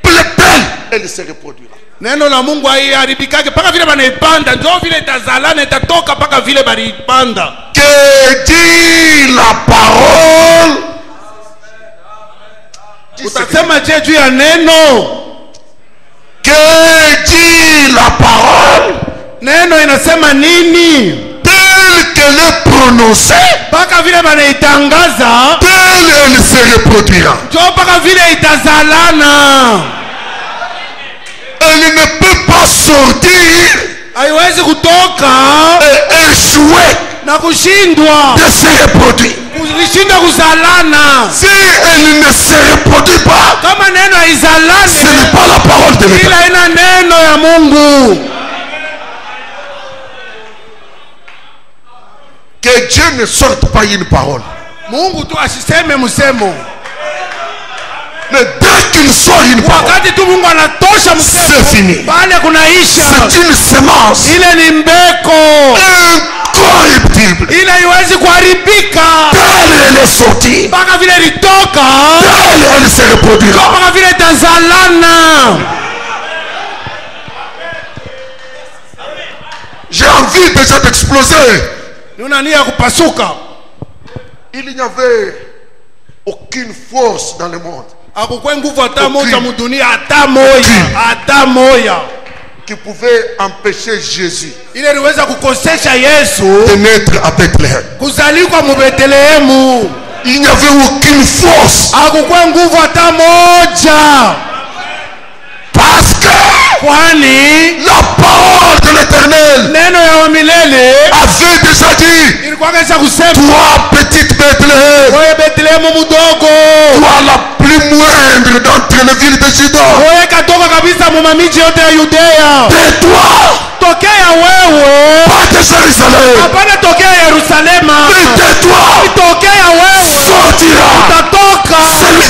telle elle se reproduira. Neno la Mungu haiharibikake paka vile banaipanda ndio vile itazalana itatoka paka vile banaipanda. Que dit la parole? Utasema je juu ya neno? Que dit la parole? Neno inasema nini? Telle qu'elle est prononcée, paka vile banaitangaza, telle elle se reproduira. ndio paka vile itazalana. Elle ne peut pas sortir haiwezi kutoka et échouer na kushindwa de se reproduire. Kushindwa kuzalana. Si elle ne se reproduit pas, kama neno haizalane, ce n'est pas la parole de l'Éternel. ila ina neno ya Mungu. Que Dieu ne sorte pas une parole. Mungu tu asiseme msemo. Mais dès qu'il sort une parole, wakati tu Mungu anatosha msemo, c'est fini. Pale kunaisha. C'est une semence. Ile ni mbeko incorruptible. Ile haiwezi kuharibika. Telle elle est sortie, mpaka vile litoka, telle elle se reproduira. mpaka vile tazalana. J'ai envie déjà d'exploser. Nuna nia kupasuka. Il n'y avait aucune force dans le monde. Akukwe nguvu hata moja mudunia, hata moja qui pouvait empêcher Jésus ile liweza kukosesha Yesu de naître à Bethléem. kuzalikwa mu Bethlehemu. Il n'y avait aucune force. Akukwe nguvu hata moja. Parce que kwani la parole de l'Éternel neno ya milele avait déjà dit, ilikuwa kesha kusema, toi petite Bethléem, wewe Bethlehemu mudogo, toi la plus moindre d'entre les villes de Juda, wewe katoka kabisa mu mamiji yote ya Yudea, tais-toi, tokea wewe, pas de Jérusalem, hapana tokea Yerusalema, mais tais-toi, tokea wewe, sortira utatoka celui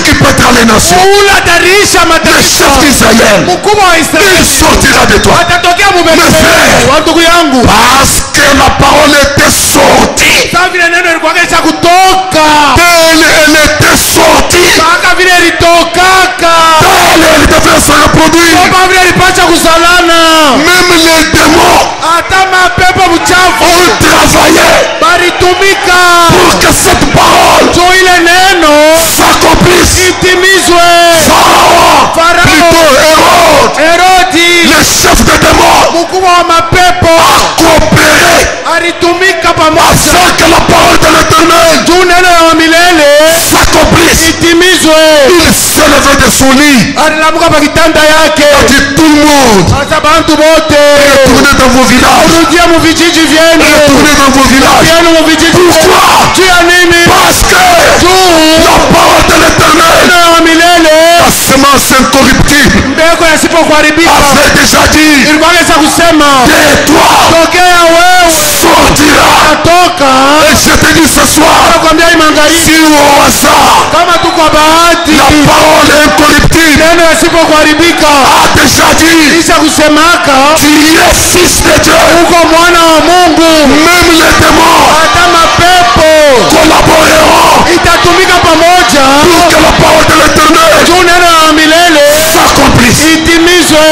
nations. ule atarisha Le mataifa. chef d'Israël, Mkubwa wa il Israeli sortira de toi. atatokea Mes mubele frères, wa ndugu yangu. parce que la parole était sortie. Sasa vile neno ilikuwa kisha kutoka, Telle elle était sortie. mpaka vile ilitokaka, Telle elle devait se reproduire. kama vile ilipasha kusalana. Même les démons Hata mapepo mchafu ont travaillé balitumika pour que cette parole juu ile neno s'accomplisse. itimizwe. Pharaon, Farao, plutôt Hérode, Herodi, le chef des démons, mkubwa wa mapepo a coopéré alitumika pamoja afin que la parole de l'Éternel juu neno ya milele s'accomplisse. itimizwe. Il s'est levé de son lit. Alilamuka pa kitanda Il a yake, dit tout le monde, sasa bantu bote retournez dans vos villages. rudia mu vijiji vyenu, Retournez dans vos villages. vyenu mu vijiji Pourquoi? juu ya nini? Parce que Juu la parole de l'Éternel, neno ya milele, la semence incorruptible, mbegu yasipokuharibika, avait déjà dit, ilikuwa kesa kusema de toi tokea wewe sortira. atoka. Et je te dis ce soir, Nakwambia hii magharibi, si au hasard, kama tu kwa bahati la parole incorruptible neno yasipokuharibika a déjà dit, kisha kusemaka tu es fils de Dieu. uko mwana wa Mungu, Même les démons hata mapepo collaboreront itatumika pamoja pour que la parole de l'Éternel juu neno ya milele s'accomplisse. itimizwe.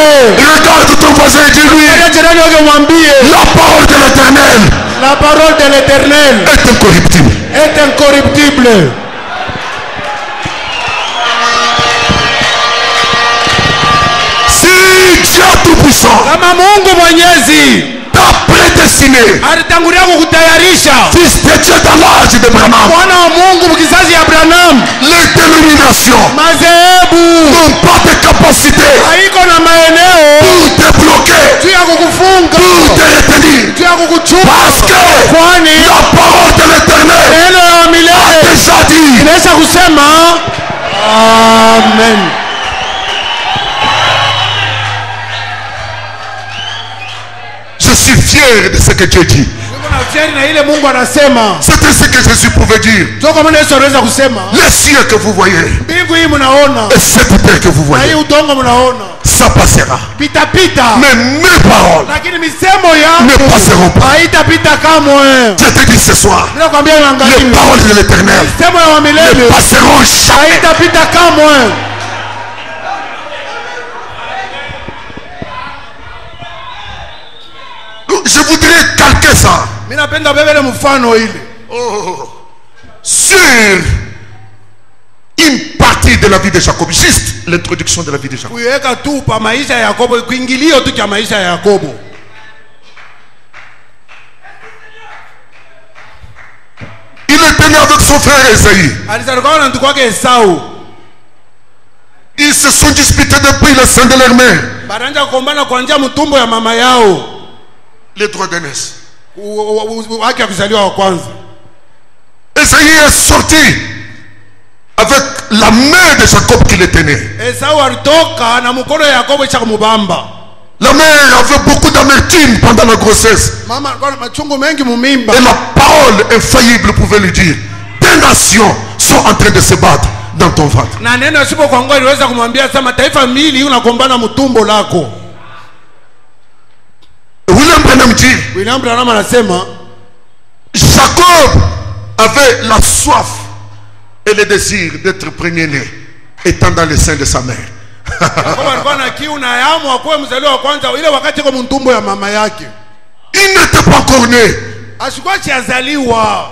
Regarde ton voisin et dis-lui, Kaja jirani wake mwambie, la parole de l'Éternel la parole de l'Éternel est incorruptible. est incorruptible. Si Dieu Tout-Puissant Kama Mungu Mwenyezi t'a prédestiné, alitangulia kukutayarisha fils de Dieu dans l'âge d'Abraham, mwana wa Mungu mkizazi ya Abrahamu, les dénominations madhehebu n'ont pas de capacité haiko na maeneo pour te bloquer, juu ya kukufunga, pour te retenir. juu ya kukuchuma, Parce que kwani la parole de l'Éternel neno ya a milele déjà dit, inaweza kusema amen. je suis fier de ce que Dieu dit. Niko na fieri na ile Mungu anasema. C'était ce que Jésus pouvait dire. Ndio kama Yesu anaweza kusema, Les cieux que vous voyez mbingu hii mnaona et cette terre que vous na hii voyez, udongo mnaona ça passera. pitapita, Mais mes paroles lakini misemo ne yangu passeront pas. haitapita kamwe. Je te dis ce soir, Ninakwambia les magharibi, paroles de l'Éternel misemo ya ne milele passeront jamais. haitapita kamwe. Je voudrais calquer ça Mimi napenda bebele mfano ile sur une partie de la vie de Jacob, juste l'introduction de la vie de Jacob. kuiweka tu pa maisha ya Yakobo, kuingilio tu cha maisha ya Yakobo. Il était né avec son frère Esaïe. Alizaliwa na ndugu wake Esau, Ils se sont disputés depuis le sein de leur mère. baranja kukombana kuanzia mtumbo ya mama yao, Les droits d'aînesse. haki ya kuzaliwa wa kwanza. Esaïe est sorti avec la main de Jacob qu'il était né. Esau alitoka na mkono ya Yakobo cha kumubamba. La mère avait beaucoup d'amertume pendant la grossesse. Mama alikuwa na machungu mengi mumimba, Et la parole infaillible pouvait lui dire, des nations sont en train de se battre dans ton ventre. na neno asipo kwa ngoa iliweza kumwambia sasa mataifa mbili unakombana mtumbo lako. William Branham dit, William Branham anasema Jacob avait la soif et le désir d'être premier-né, étant dans le sein de sa mère. Yakobo alikuwa na kiu na hamu akuwe mzaliwa wa kwanza ile wakati kwa mtumbo ya mama yake. Il n'était pas encore né, Asikuwa chiazaliwa,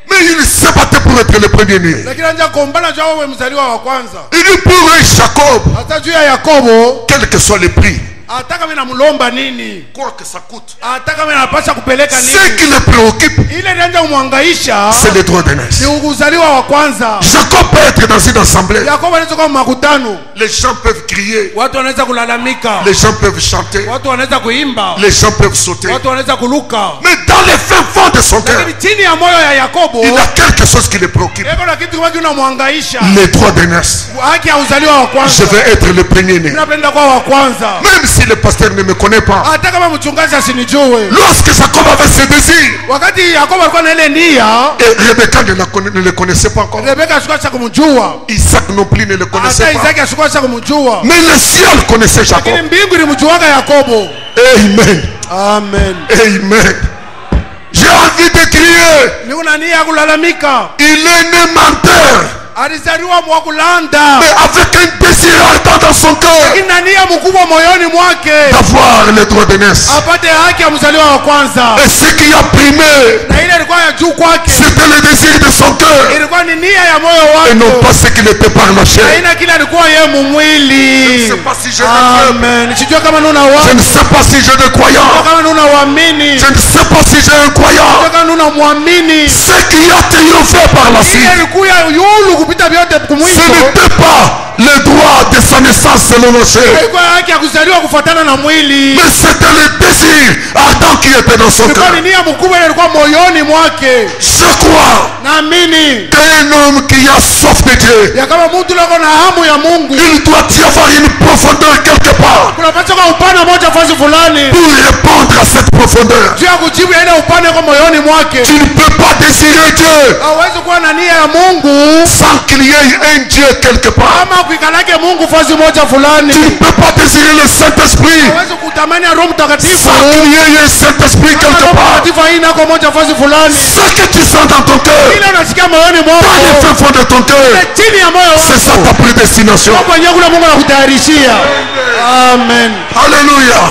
mais il se battait pour être le premier-né. lakini anja kombana jua wewe mzaliwa wa kwanza. Il dit pour Jacob, Hata juu ya Yakobo, quel que soit le prix, hata kama namlomba nini, quoi que ça coûte, hata kama napasha kupeleka ce nini, qui le préoccupe, ile ndio kumhangaisha c'est le droit d'aînesse. ni uzaliwa wa kwanza. Jacob peut être dans une assemblée. Yakobo anaweza kuwa makutano, Les gens peuvent crier, watu wanaweza kulalamika, les gens peuvent chanter, watu wanaweza kuimba, les gens peuvent sauter. watu wanaweza kuluka, Mais dans les fins fonds de son cœur, lakini chini ya moyo ya Yakobo il a quelque chose qui le préoccupe. eko na kitu kimoja kinamhangaisha, Les droits d'aînesse. haki ya uzaliwa wa Je kwanza. vais être le premier-né. Napenda kuwa wa kwanza, Même si le pasteur ne me connaît pas, hata kama mchungaji asinijue. lorsque Jacob avait ses désirs, Wakati Yakobo alikuwa na ile nia, et Rebecca ne le connaissait pas encore, Rebeka asikuwa kumjua, Isaac non plus ne le connaissait hata pas, Isaki asikuwa kumjua, mais le ciel connaissait Jacob. lakini mbingu ilimjuaga Yakobo. Amen. Amen. Amen. J'ai envie de crier, Niko na nia ya kulalamika. il est né menteur, Alizaliwa mwa kulanda, mais avec un désir ardent dans son cœur lakini na nia mkubwa moyoni mwake d'avoir le droit de naissance. apate haki ya mzaliwa wa kwanza, Et ce qui a primé, na ile ilikuwa ya juu kwake, c'était le désir de son cœur, ilikuit ni nia ya moyo et non wake, pas ce qu'il était par la chair. haina kile alikuwa yeye mumwili. Je ne sais pas si j'ai des preuves. Amen. Sijua kama nuna Je watu, ne sais pas si j'ai des croyants. kama nuna waamini, Je ne sais pas si j'ai un croyant. kama nuna muamini. Ce qui a triomphé par la Ile suite, ilikuwa yulu kupita vyote ce kumwisho, n'était pas le droit de sa naissance selon la chair, ilikuwa haki ya kuzaliwa kufuatana na mwili, mais c'était le désir ardent qui était dans son ilikuwa cœur. ni nia mkubwa ile ilikuwa moyoni mwake. Je crois Naamini qu'un homme qui a soif de Dieu, ya kama mtu lako na hamu ya Mungu, il doit y avoir une profondeur quelque part kuna pacha kwa upande moja fasi fulani pour répondre à cette profondeur. juu ya kujibu ile upande kwa moyoni mwake. Tu ne peux pas désirer Dieu Hawezi kuwa na nia ya Mungu sans qu'il y ait un Dieu quelque part. kama kuikalake Mungu fasi moja fulani. Tu ne peux pas désirer le Saint-Esprit Hawezi kutamani ya Roho Mtakatifu sans qu'il y ait un Saint-Esprit kama quelque Roho part. Mtakatifu haina kwa moja fasi fulani. Ce que tu sens dans ton cœur, Ile unasikia moyoni dans mwako, les fins fonds de ton cœur, chini ya moyo c'est ça wako, ta prédestination. kwa kwenye kule Mungu anakutayarishia. Amen. Alléluia.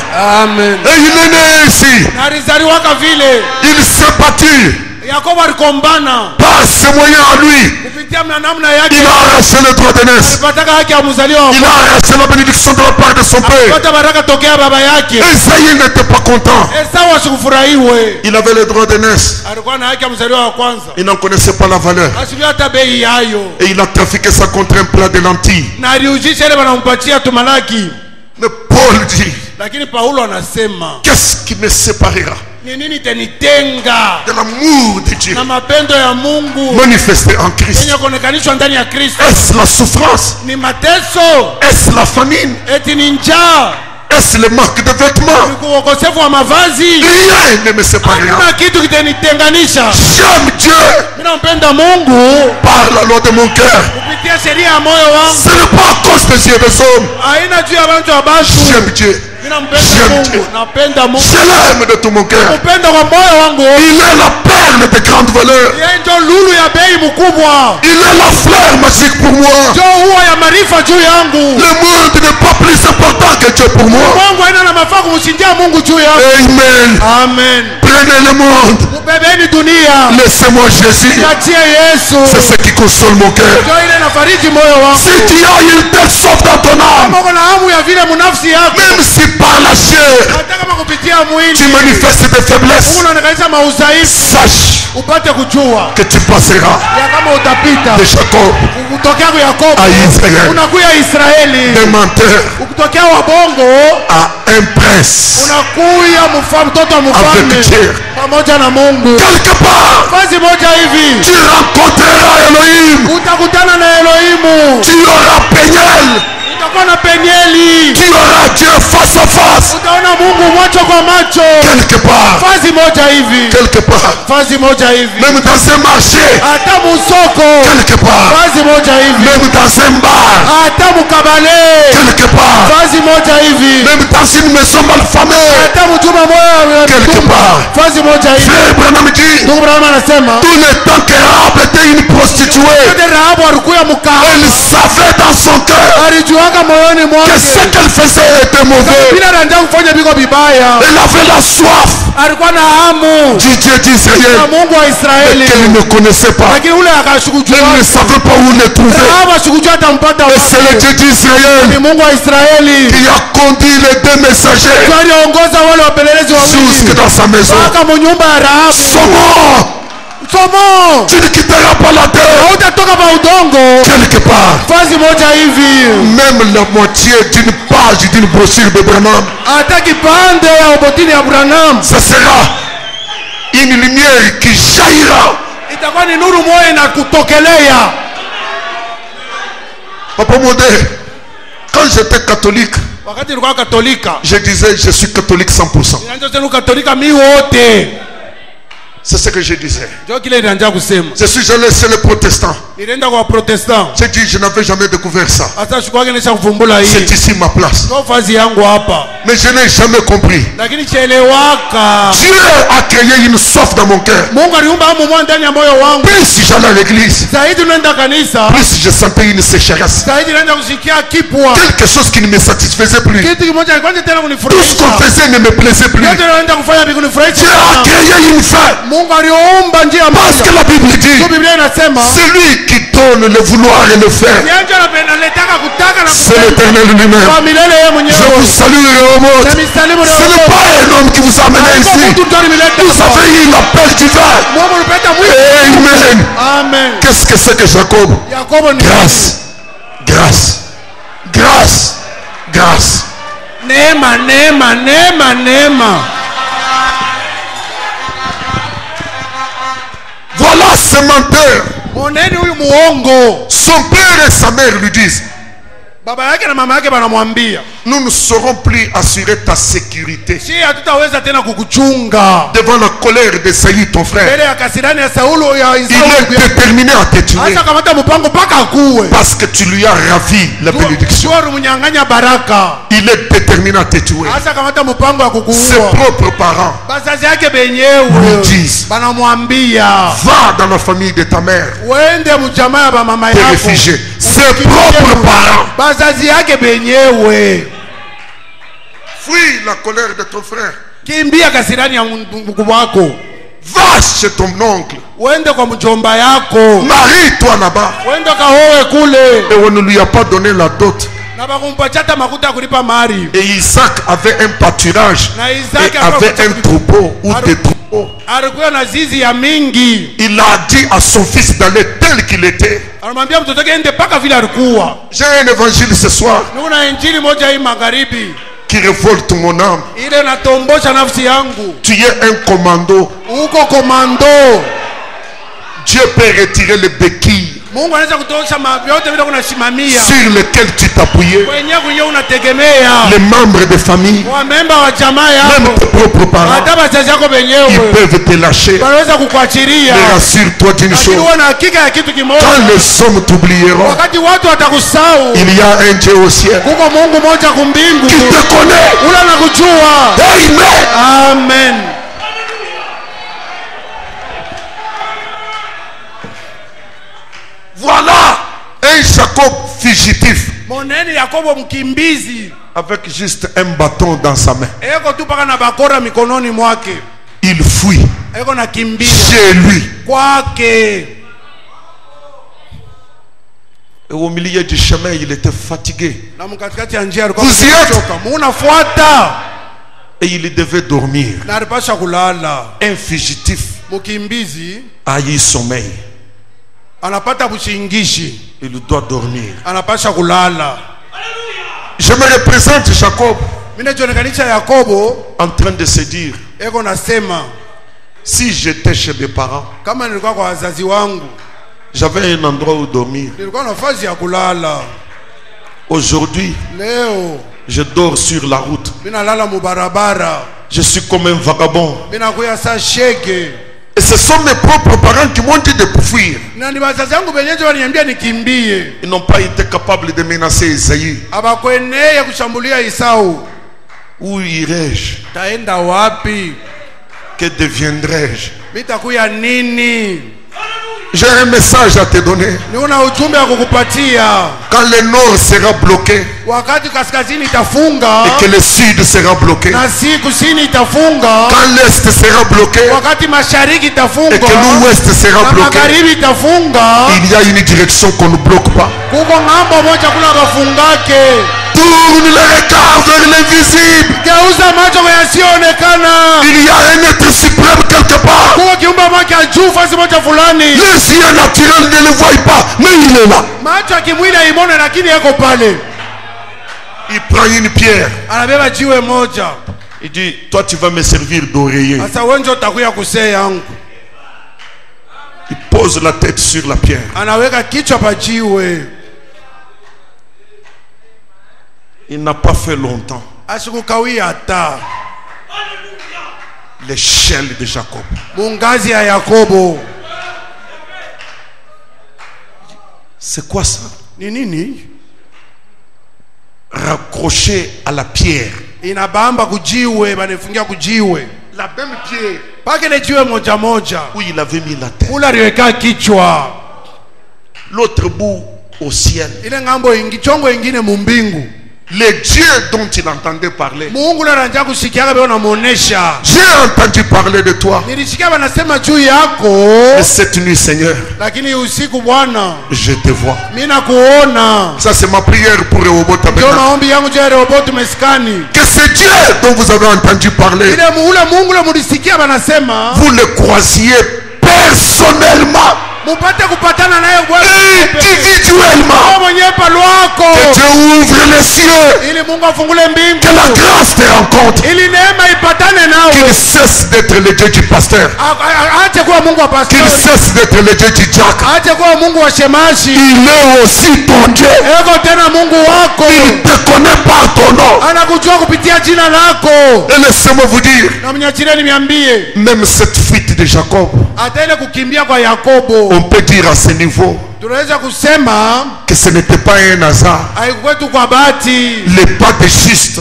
Amen. Et il est né ici. Na alizaliwaka vile. Il s'est battu Yakobo alikombana par ses moyens à lui. kupitia namna yake, Il a arraché le droit de naissance. alipataka haki ya mzaliwa wa Il a arraché la bénédiction de la part de son père. kupata baraka tokea baba yake. Esaïe n'était pas content. Esau asikufurahiwe, Il avait le droit de naissance. alikuwa na haki ya mzaliwa wa kwanza, Il n'en connaissait pas la valeur. asijua hata bei yayo, Et il a trafiqué ça contre un plat de lentilles. na aliujisha ile wanampatia tumalaki. Mais Paul dit, Lakini Paulo anasema qu'est-ce qui me séparera ni nini tenitenga de l'amour de Dieu na mapendo ya Mungu manifesté en Christ? yenye kuonekanishwa ndani ya Kristo? Est-ce la souffrance? Ni mateso, Est-ce la famine? eti ni njaa, Est-ce le manque de vêtements? ni ukosefu wa mavazi. Rien ne me séparera. Hakuna kitu kitenitenganisha. J'aime Dieu Mimi nampenda Mungu par la loi de mon cœur. kupitia sheria ya moyo wangu, Ce n'est pas à cause des yeux des hommes. haina juu ya watu wa batu. J'aime Dieu. Mimi nampenda J'aime Mungu, Dieu. napenda Mungu, Je l'aime de tout mon cœur. upendo kwa moyo wangu. Il est la perle de grande valeur. Yeye ndio lulu ya bei mkubwa, Il est la fleur magique pour moi. ndio huwa ya maarifa juu yangu. Le monde n'est pas plus important que Dieu pour moi. Mungu haina na mafaa kumshindia Mungu juu yangu. Amen. Amen. Prenez le monde. Ubebeni dunia, Laissez-moi Jésus. niachie Yesu, C'est ce qui console mon cœur. ndio ile nafariji moyo wangu. Si tu as une telle soif dans ton âme, Kama uko na hamu ya vile munafsi yako, même si par la chair hata kama kupitia mwili tu manifestes des faiblesses, Mungu anaonekana maudhaifu, sache upate kujua que tu passeras ya kama utapita de Jacob kutokea kwa Yakobo à Israël, unakuya Israeli, d'un menteur ukitokea wabongo à un prince. unakuya mtoto wa mfalme Avec Dieu. pamoja na Mungu. Quelque part, Fazi moja hivi tu rencontreras Elohim. utakutana na Elohimu, Tu auras Peniel. utakuwa na Penieli, Tu auras Dieu face à face. utaona Mungu macho kwa macho. Quelque part. Fazi moja hivi, Quelque part. fazi moja hivi, Même dans un marché. hata musoko. Quelque part. Fazi moja hivi, Même dans un bar. hata mukabale. Quelque part. Fazi moja hivi, Même dans une maison malfamée. hata mjuma moyo wa Quelque mtumba. part. Fazi moja hivi, Frère Branham dit, ndugu Branham anasema tout le temps que Rahab était une prostituée, yote Rahabu alikuya elle mkahaba, savait dans son cœur alijuanga moyoni que mwake ce qu'elle faisait était mauvais. bila anataka kufanya biko vibaya. Elle avait la soif Alikuwa na hamu du Dieu na d'Israël, Mungu wa mais Israeli, qu'elle ne connaissait pas. lakini ule Elle akashukujua. ne savait pas où le trouver. Rahabu ashukujua atampata Et c'est le wapi. Dieu d'Israël Ni Mungu wa Israeli qui a conduit les deux messagers ndio aliongoza wale wapelelezi jusque wawili dans sa maison. mpaka munyumba ya Rahabu. Somo, Somo, tu ne quitteras pas la terre hautatoka pa udongo. quelque part. Fazi moja hivi, Même la moitié d'une page d'une brochure de Branham, hata kipande ya obotini ya Branham ce sera une lumière qui jaillira. itakuwa ni nuru moja na kutokelea. Papa Modé, quand j'étais catholique, wakati nilikuwa katolika je disais je suis catholique 100%. nilianza kusema katolika mi wote C'est ce que je disais. ndio kile nilianza kusema. Je suis allé chez les protestants. Nilienda kwa protestant. J'ai dit je n'avais jamais découvert ça. Hata shukwake nisha kuvumbula hii. C'est ici ma place. Ndio fazi yangu hapa. Mais je n'ai jamais compris. Lakini chelewaka. Dieu a créé une soif dans mon cœur. Mungu aliumba hamu mwa ndani ya moyo wangu. Plus j'allais à l'église, Zaidi unaenda kanisa. plus je sentais une sécheresse. Zaidi naenda kusikia kipwa. Quelque chose qui ne me satisfaisait plus. Kitu kimoja kwanza tena Tout ce kunifurahisha. qu'on faisait ne me plaisait plus. Yote naenda kufanya Dieu bikunifurahisha. a créé une fin. Mungu aliumba njia Parce que moja. la Bible dit, Ndio Biblia inasema. celui qui donne le vouloir et le faire, Nianze na letaka kutaka na c'est l'Éternel lui-même. kwa milele yeye Je mwenyewe. vous salue et remonte. Na misalimu Ce leo. n'est pas un homme qui vous a amené ici. Vous avez eu l'appel divin. Mungu alipeta mwito. Amen. Amen. Qu'est-ce que c'est que Jacob? Yakobo ni Grâce. Grâce. Grâce. Grâce. neema, neema, neema, neema. Voilà ce menteur. Moneni huyu muongo. Son père et sa mère lui disent, Baba yake na mama yake banamwambia, nous ne saurons plus assurer ta sécurité si hatutaweza tena kukuchunga devant la colère de Saïd, ton frère. mbele ya kasirani ya Saulo ya Il Israeli. est déterminé à te tuer Hata kamata mpango mpaka akuwe. parce que tu lui as ravi la bénédiction. Tuwa mnyang'anya baraka. Il est déterminé à te tuer. Hata kamata mpango ya Ses kukuua. propres parents Bazazi yake lui benyewe disent, banamwambia, va dans la famille de ta mère, uende mjamaa ya mama te yako. réfugier. Ses propres parents. Bazazi yake benyewe. Fuis la colère de ton frère. Kimbia kasirani ya mkubwa wako. Va chez ton oncle. Uende kwa mjomba yako. Marie-toi là-bas. Uende kaoe kule. Et on ne lui a pas donné la dot. Na bakumpatia hata makuta ya kulipa mari. Et Isaac avait un pâturage Na Isaac et avait un troupeau ou des troupeaux. Alikuwa na zizi ya mingi. Il a dit à son fils d'aller tel qu'il était. Anamwambia mtoto wake ende paka vile alikuwa. J'ai un évangile ce soir Nuna injili moja hii magharibi. qui révolte mon âme. Ile natombosha nafsi yangu. Tu es un commando. Uko komando. Dieu peut retirer les béquilles Mungu anaweza kutosha vyote vile kunasimamia. sur lesquelles tu t'appuyais. Kwenye unategemea. Les membres de famille, Wamemba wa jamaa yako. même tes propres parents, Hata wazazi yako ils wenyewe. peuvent te lâcher. Wanaweza kukuachilia. Mais rassure-toi d'une Lakini chose. uwe na hakika ya kitu kimoja. Quand les hommes t'oublieront, Wakati watu watakusahau, il y a un Dieu au ciel kuko Mungu moja kumbingu. qui te connaît. Ula nakujua. Amen. Amen. Voilà un Jacob fugitif Moneni Yakobo mkimbizi. avec juste un bâton dans sa main. Eko tu paka na bakora mikononi mwake. Il fuit Eko na kimbia chez lui. kwake. Et au milieu du chemin, il était fatigué. Na mkatikati ya njia alikuwa Vous y êtes? amechoka. Munafuata. Et il devait dormir. Na alipasha kulala. Un fugitif Mkimbizi a eu sommeil. anapata bushingishi. Il doit dormir. Anapasha kulala. Je me représente Jacob Mimi najionekanisha Yakobo en train de se dire, eko nasema si j'étais chez mes parents, kama nilikuwa kwa wazazi wangu j'avais un endroit où dormir. nilikuwa na nafasi ya kulala. Aujourd'hui, Leo je dors sur la route. mimi nalala mubarabara. Je suis comme un vagabond. Mimi nakuya saa shege. Et ce sont mes propres parents qui m'ont dit de fuir. Na ni wazazi wangu benyewe waliniambia nikimbie. Ils n'ont pas été capables de menacer Isaïe. Abakweneye kushambulia Isau. Où irai-je? Taenda wapi? Que deviendrai-je? Mitakuya nini? J'ai un message à te donner. Ni una ujumbe wa kukupatia. Quand le nord sera bloqué Wakati kaskazini itafunga et que le sud sera bloqué, na si kusini itafunga, quand l'est sera bloqué wakati mashariki et itafunga que l'ouest sera na bloqué, magharibi itafunga, il y a une direction qu'on ne bloque pas. kuko ng'ambo moja kuna bafungake. Tourne le regard vers l'invisible. Geuza macho kwa yasionekana. Il y a un être suprême quelque part. Kuko kiumbe moja juu fasi moja fulani. Les yeux naturels ne le voient pas, mais il est là. Macho ya kimwili haimone lakini yako pale. Il prend une pierre. Anabeba jiwe moja. Il dit, toi tu vas me servir d'oreiller. Sasa wewe ndio utakuya kusea yangu. Il pose la tête sur la pierre. Anaweka kichwa pa jiwe. Il n'a pas fait longtemps. Asikukawia hata. L'échelle de Jacob. Mungazi ya Yakobo. C'est quoi ça? Ni nini? Raccroché à la pierre. Inabamba kujiwe, banifungia kujiwe. La même pierre Pake le jiwe moja moja. où il avait mis la tête. Ula liweka kichwa. L'autre bout au ciel. Ile ngambo ingi chongo ingine mumbingu. Les dieux dont il entendait parler. Mungu la ranja kusikia beo na muonesha. J'ai entendu parler de toi. Nilisikia banasema juu yako. Mais cette nuit, Seigneur, Lakini usiku Bwana, je te vois. mimi nakuona. Ça, c'est ma prière pour Rehoboth. Ndio maombi yangu juu ya Rehoboth meskani. Que ce Dieu dont vous avez entendu parler, Ile muula Mungu la mulisikia banasema, vous le croisiez personnellement, mupate kupatana naye Bwana individuellement. mwenyewe palo wako. Que Dieu ouvre les cieux. Ili Mungu afungule mbingu. Que la grâce te rencontre. Ili neema ipatane nawe. Qu'il cesse d'être le Dieu du pasteur. Aache kuwa Mungu wa Qu'il pastori. cesse d'être le Dieu du diacre. Aache kuwa Mungu wa shemashi. Il est aussi ton Dieu. Eko tena Mungu wako. Il te connaît par ton nom. Anakujua kupitia jina lako. Et laissez-moi vous dire, Na mnyachireni niambie, même cette fuite de Jacob, hata ile kukimbia kwa Yakobo, on peut dire à ce niveau tunaweza kusema que ce n'était pas un hasard. haikwetu kwa bahati. Les pas des justes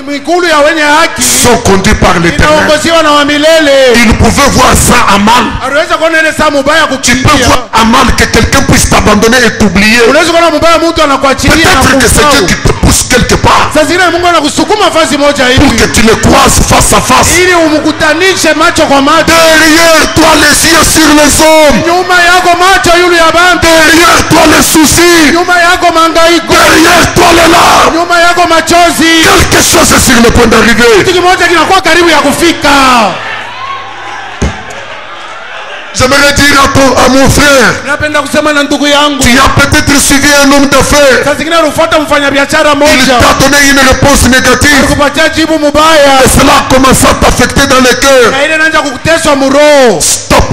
Mikulu ya wenye haki sont conduits par l'Éternel. inaongoziwa na wa milele. Il pouvait voir ça à mal. Anaweza kuona ile saa mubaya Tu peux kukimbia. voir à mal que quelqu'un puisse t'abandonner et t'oublier. Unaweza kuona mubaya mtu anakuachilia na Peut-être que c'est Dieu kusahau. qui te pousse quelque part Sasa zile Mungu anakusukuma fasi moja pour que hivi tu le croises face à face. ili umkutanishe macho kwa macho. Derrière toi les yeux sur les hommes. Nyuma yako macho yule ya bantu. Derrière toi les soucis. Nyuma yako mangaiko. Derrière toi les larmes. Nyuma yako machozi. Quelque chose est sur le point d'arriver. Kitu kimoja kinakuwa karibu ya kufika. J'aimerais dire à mon frère, Napenda kusema na ndugu yangu, tu as peut-être suivi un homme d'affaires. sasa zingine unafuata mfanyabiashara Il moja, t'a donné une réponse négative. kupatia jibu mubaya, Et cela a commencé à t'affecter dans le cœur. na ile inaanza kukuteswa muroho. Stop.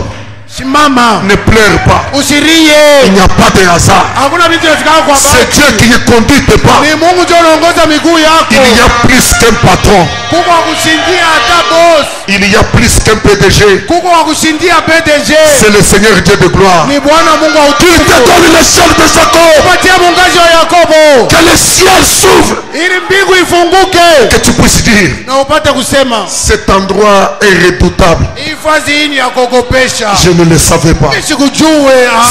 Simama, Ne pleure pas. Il usirie. n'y a pas de hasard. Hakuna vitu vinasikana kwa C'est bahati. Dieu qui ne conduit tes pas. Ni Mungu ndio anaongoza miguu yako. Il y a plus qu'un patron. Kuko wa kushindia hata boss. Il y a plus qu'un PDG. Kuko wa kushindia PDG. C'est le Seigneur Dieu de gloire. Ni Bwana Mungu wa Il te utukufu. donne l'échelle de Jacob. Patia mungazi wa Yakobo. Que le ciel s'ouvre. Ili mbingu ifunguke. Que tu puisses dire, Na upate kusema, cet endroit est redoutable. hii fazi hii ni ya kuogopesha. Je ne le savais pas. Sikujue.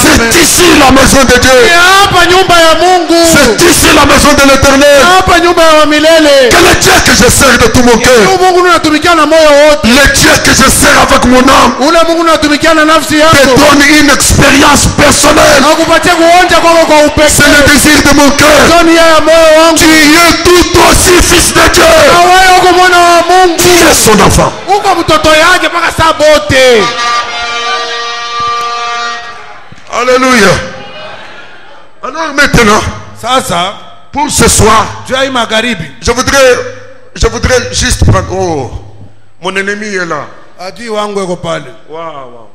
C'est Amen. ici la maison de Ni Dieu. hapa nyumba ya Mungu. C'est ici la maison de l'Éternel. Hapa nyumba ya milele. Que le Dieu que je sers de tout mon cœur, Huyu Mungu unatumikia na moyo wote. le Dieu que je sers avec mon âme, Ule Mungu unatumikia na nafsi te yako. donne une expérience personnelle. Akupatie kuonja kwako kwa C'est le upekee. désir de mon cœur. Ndio nia ya moyo wangu. Tu es tout aussi fils de Na Dieu. wewe uko mwana wa Mungu. Tu es son enfant. Uko mtoto yake mpaka saa bote. Alléluia. Alors maintenant, Sasa pour ce soir, juu ya hii magharibi, je voudrais juste prendre... Oh, mon ennemi est là. adui wangu yuko pale. Waouh.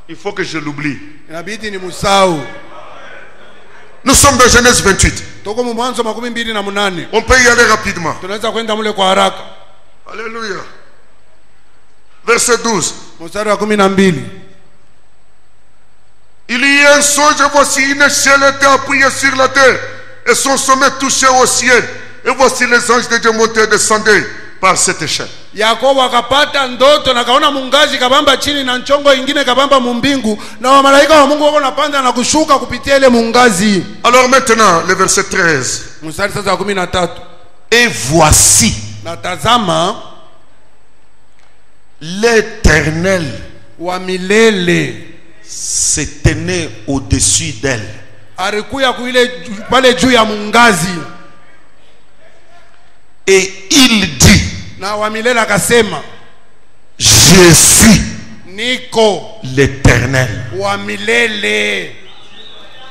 Il faut que je l'oublie. Inabidi ni musau. Nous sommes dans Genèse 28. Tuko mu Mwanzo 28. On peut y aller rapidement. Tunaweza kwenda mule kwa haraka. Alléluia. Verset 12. Mstari wa 12. Il y a un songe, voici une échelle était appuyée sur la terre, et son sommet touchait au ciel. Et voici les anges de Dieu montaient et descendaient par cette échelle. Yakobo akapata ndoto na kaona mungazi kabamba chini na nchongo ingine kabamba mumbingu, na wamalaika wa Mungu wako napanda na kushuka kupitia ile mungazi. Alors maintenant, le verset 13. Mstari sasa wa 13. Et voici Na tazama, l'Éternel wa milele se tenait au-dessus d'elle. alikuya kuile pale juu ya mungazi, Et il dit, na wa milele akasema, je suis niko l'Éternel, wa milele,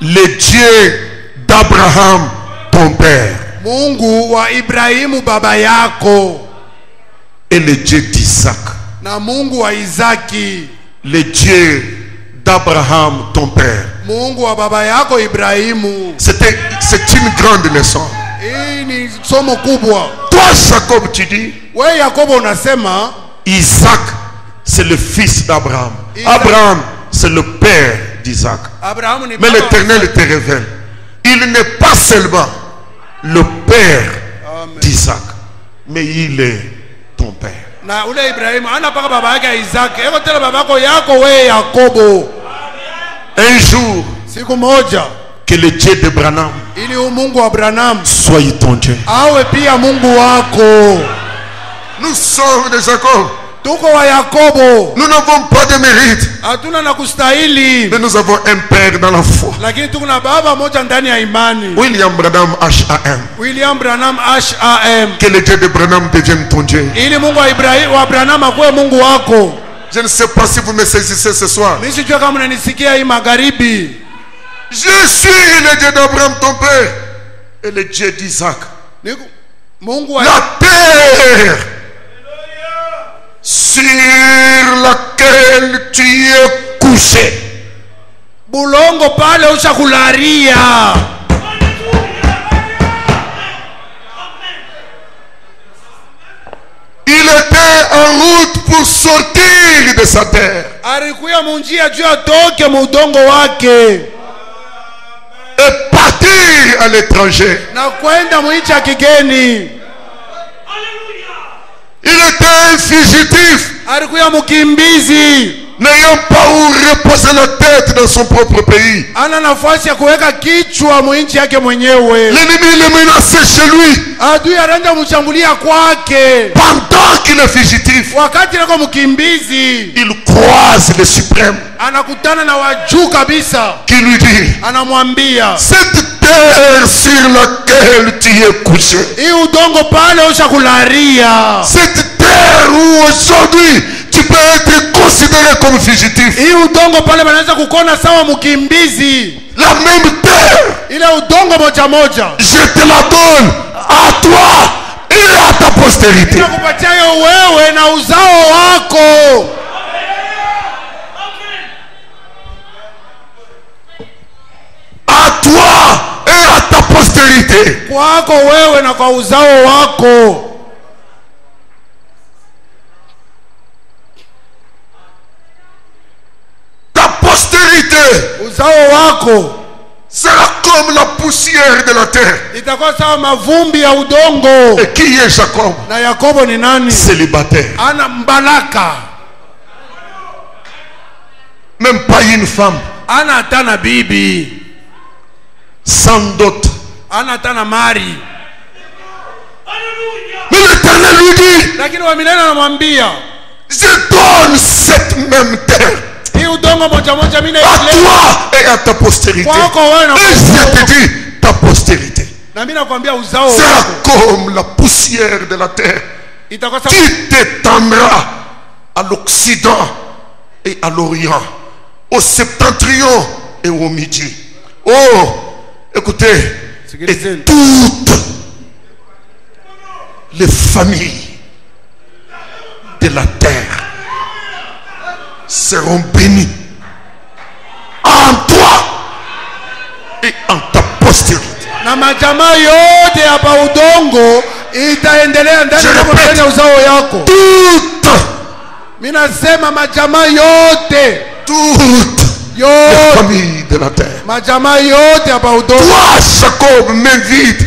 le Dieu d'Abraham, ton père, Mungu wa Ibrahimu baba yako, et le Dieu d'Isaac, na Mungu wa Izaki, le Dieu d'Abraham, ton père. Mungu wa baba yako Ibrahimu. C'est une grande leçon. Hii ni somo kubwa. Toi, Jacob, tu dis, Wewe Yakobo unasema Isaac, c'est le fils d'Abraham. Isaac. Abraham, c'est le père d'Isaac. Abrahamu ni Mais baba. l'Éternel te révèle. Il n'est pas seulement le père Amen. d'Isaac, mais il est ton père. Na ule Ibrahimu ana paka baba yake Isaac. Eko tena babako yako wewe Yakobo. Un jour, Siku moja que le Dieu de Branham ili Mungu wa Abraham soit ton Dieu. awe pia Mungu wako. Nous sommes de Jacob. Tuko wa Yakobo. Nous n'avons pas de mérite, Hatuna na kustahili. mais nous avons un père dans la foi. Lakini tuko na baba moja ndani ya imani. William Branham HAM. William Branham HAM. Que le Dieu de Branham devienne ton Dieu. Ili Mungu wa Ibrahimu wa Abraham akuwe Mungu wako. Je ne sais pas si vous me saisissez ce soir. Mimi sijui kama mnanisikia hii magharibi. Je suis le Dieu d'Abraham ton père et le Dieu d'Isaac. Niko Mungu wa La terre sur laquelle tu es couché. bulongo pale ushakularia. Il était en route pour sortir de sa terre Alikuya munjia juu atoke mudongo wake et partir à l'étranger. na kwenda muichi ya kigeni. Il était un fugitif, Alikuya mukimbizi, n'ayant pas où reposer la tête dans son propre pays. ana nafasi ya kuweka kichwa muinchi yake mwenyewe. L'ennemi le menaçait chez lui Adui anaenda mshambulia kwake pendant qu'il est fugitif. wakati nako mkimbizi. Il croise le suprême Anakutana na wajuu kabisa, qui lui dit: anamwambia cette terre sur laquelle tu es couché, hii udongo pale ushakularia, cette terre où aujourd'hui tu peux être considéré comme fugitif, hii udongo pale banaweza kukona sawa mkimbizi, la même terre, ile udongo moja moja je te la donne à toi et à ta postérité. inakupatia yo wewe na uzao wako. À toi et à ta postérité. Kwako wewe na kwa uzao wako. Ta postérité Uzao wako sera comme la poussière de la terre. itakuwa sawa mavumbi ya udongo. Et qui est Jacob? Na Yakobo ni nani? Célibataire. Ana mbalaka, Même pas une femme. ana hata na bibi, Sans dot. ana hata na mari. Mais l'Éternel lui dit: Lakini wa milele anamwambia je donne cette même terre hii udongo moja moja mimi à naileta toi et à ta postérité. kwako wewe na Et kwa je uzao te wako. dis, ta postérité Na mimi nakwambia uzao sera wako comme la poussière de la terre. itakuwa sawa. Tu t'étendras à l'Occident et à l'Orient, au septentrion et au midi. Oh, écoutez, et toutes les familles de la terre seront bénies en toi et en ta postérité. Na majamaa yote hapa udongo itaendelea ndani Je yako répète. ndani ya uzao yako. Toutes, Mimi nasema majamaa yote toutes les yote, familles de la terre. majamaa yote hapa udongo. Toi, Jacob, main vide.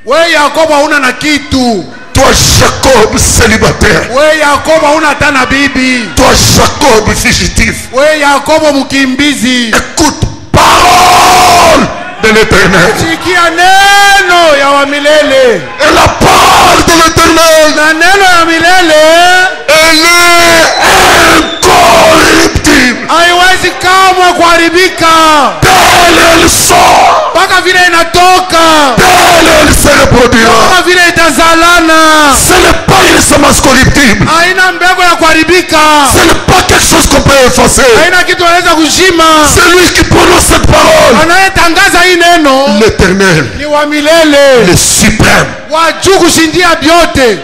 Wewe Yakobo hauna na kitu. Toi, Jacob, célibataire. Wewe Yakobo hauna hata na bibi. Toi, Jacob, fugitif. Wewe Yakobo mkimbizi. Écoute, parole de l'Éternel. Sikia neno ya wa milele. Et la parole de l'Éternel, Na neno ya milele elle est incorruptible. haiwezi kamwe kuharibika. Telle elle sort, Mpaka vile inatoka, telle elle se reproduira. mpaka vile itazalana. Ce n'est pas une semence corruptible. Haina mbegu ya kuharibika. Ce n'est pas quelque chose qu'on peut effacer. Haina kitu anaweza kushima. Celui qui prononce cette parole, Anayetangaza hii neno l'Éternel, ni wa milele, le suprême. wa juu kushindia vyote.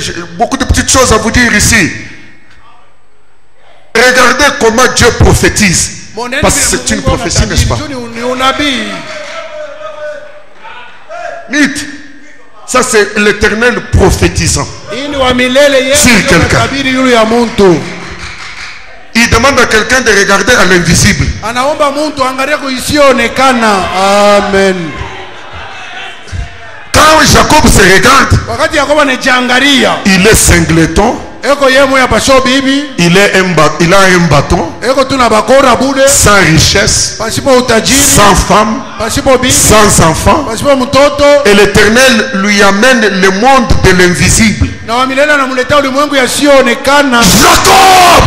J'ai beaucoup de petites choses à vous dire ici. Regardez comment Dieu prophétise. Parce que c'est une prophétie, n'est-ce pas? Ni unabii. Mythe. Ça c'est l'Éternel prophétisant. Sur quelqu'un. Il demande à quelqu'un de regarder à l'invisible. Amen. Quand Jacob se regarde, il est singleton. Il a un bâton, sans richesse, sans femme, sans enfant. Et l'Éternel lui amène le monde de l'invisible.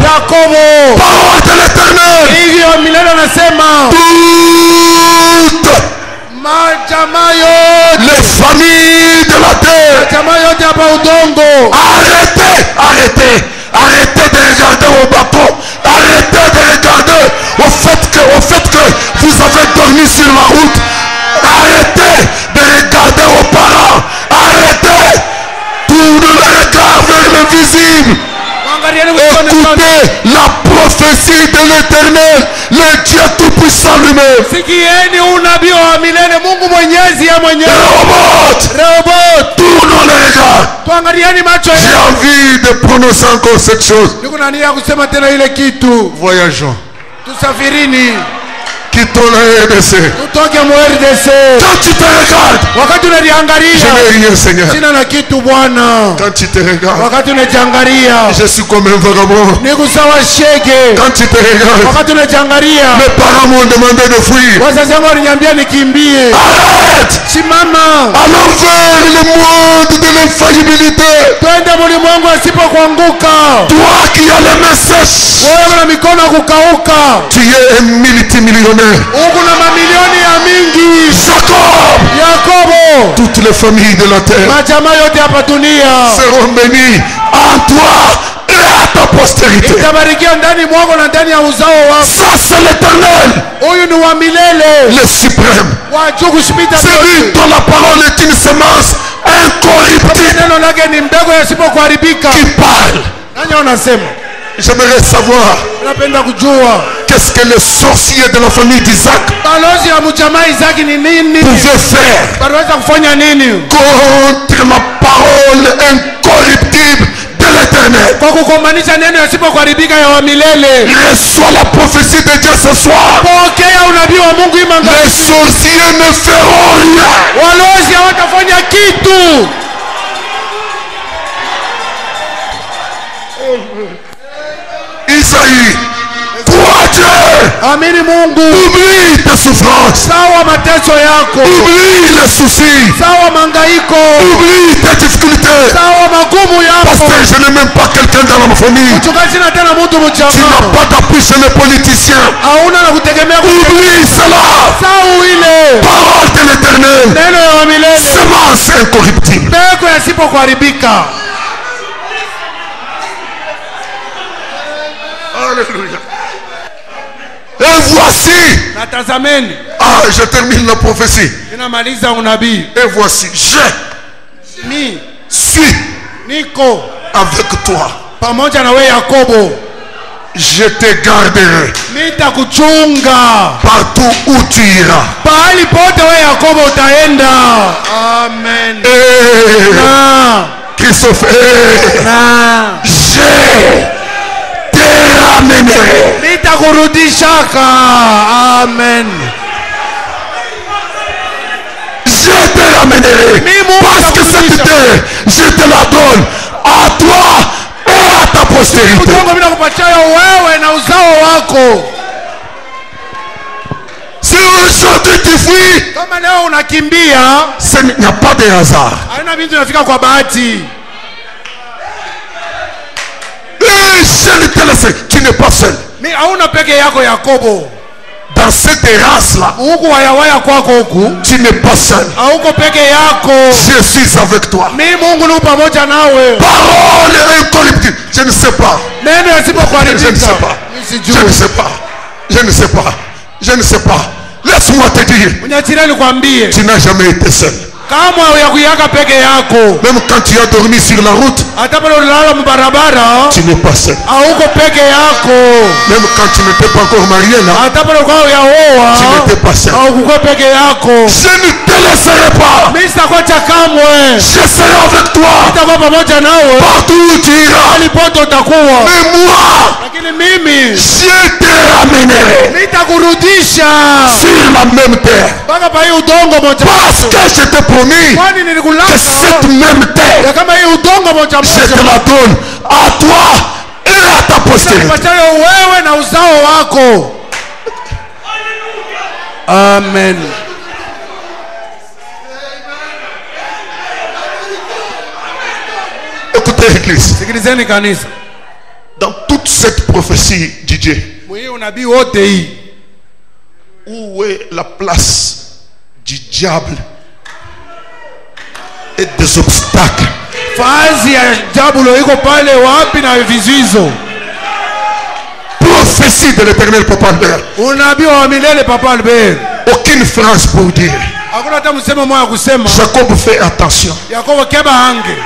Jacob, parole de l'Éternel. Les familles de la terre, arrêtez de regarder au bâton, arrêtez de regarder au fait que vous avez dormi sur la route, arrêtez de regarder aux parents, arrêtez, tournez le regard vers l'invisible. Écoutez la prophétie de l'Éternel, le Dieu tout-puissant lui-même. Rehoboth, tournons le regard. J'ai envie de prononcer encore cette chose. Voyageons. Quittons la RDC. Quand tu te regardes, je n'ai rien, Seigneur. Quand tu te regardes, je suis comme un vagabond. Quand tu te regardes, mes parents m'ont demandé de fuir. Arrête! Allons vers le monde de l'infaillibilité. Toi qui as les mains sèches, tu es un multimillionnaire. Jacob, toutes les familles de la terre seront bénies en toi et à ta postérité. Ça c'est l'Éternel, le suprême. C'est lui dont la parole est une semence incorruptible qui parle. J'aimerais savoir qu'est-ce que les sorciers de la famille d'Isaac pouvaient faire contre la parole incorruptible de l'Éternel. Reçois la prophétie de Dieu ce soir. Les sorciers ne feront rien. Isaïe, crois Dieu. Oublie tes souffrances. Oublie les soucis. Oublie tes difficultés. Pasteur, je n'ai même pas quelqu'un dans ma famille. Tu n'as pas d'appui chez les politiciens. Oublie cela. Parole de l'Éternel. Semence incorruptible. Alléluia. Et voici. Je termine la prophétie. Et voici, je suis avec toi. Je te garderai partout où tu iras. Amen. Christophe, je ramènerai. Amen. Je te ramènerai. Parce que cette terre, je te la donne à toi et à ta postérité. Si aujourd'hui tu fuis, il n'y a pas de hasard. Je ne te laisse, tu n'es pas seul. Dans cette race-là, tu n'es pas seul. Je suis avec toi. Parole incorruptible. Je ne sais pas. Je ne sais pas. Je ne sais pas. Je ne sais pas. Je ne sais pas. Laisse-moi te dire. Tu n'as jamais été seul. kama ya kuyaka peke yako. Même quand tu as dormi sur la route, Hata pale unalala mbarabara, tu n'es pas seul. hauko peke yako. Même quand tu n'étais pas encore marié là, Hata pale kwa ya oa, tu n'étais pas seul. hauko peke yako. Je ne te laisserai pas. Mimi sitakuacha kamwe. Je serai avec toi Nitakuwa pamoja nawe partout où tu iras. hali pote utakuwa. Mais moi, Lakini mimi je te ramènerai nitakurudisha sur la même terre. mpaka pa hii udongo moja. Parce que je t'ai promis Kwani que nilikulaka cette même terre, ya kama hii udongo moja je te moja la donne à toi et à ta postérité. nipatayo wewe na uzao wako. Amen. Écoutez l'église. Sikilizeni kanisa. Dans toute cette prophétie du Dieu, Mwi unabii wote hii, où est la place du diable et des obstacles? fazi ya jabulo iko pale wapi na vizuizo? Prophétie de l'éternel Papa Albert. Unabii wa milele Papa Albert. Aucune phrase pour dire. Hakuna hata msemo mmoja kusema. Jacob, fais attention. Yakobo keba hange.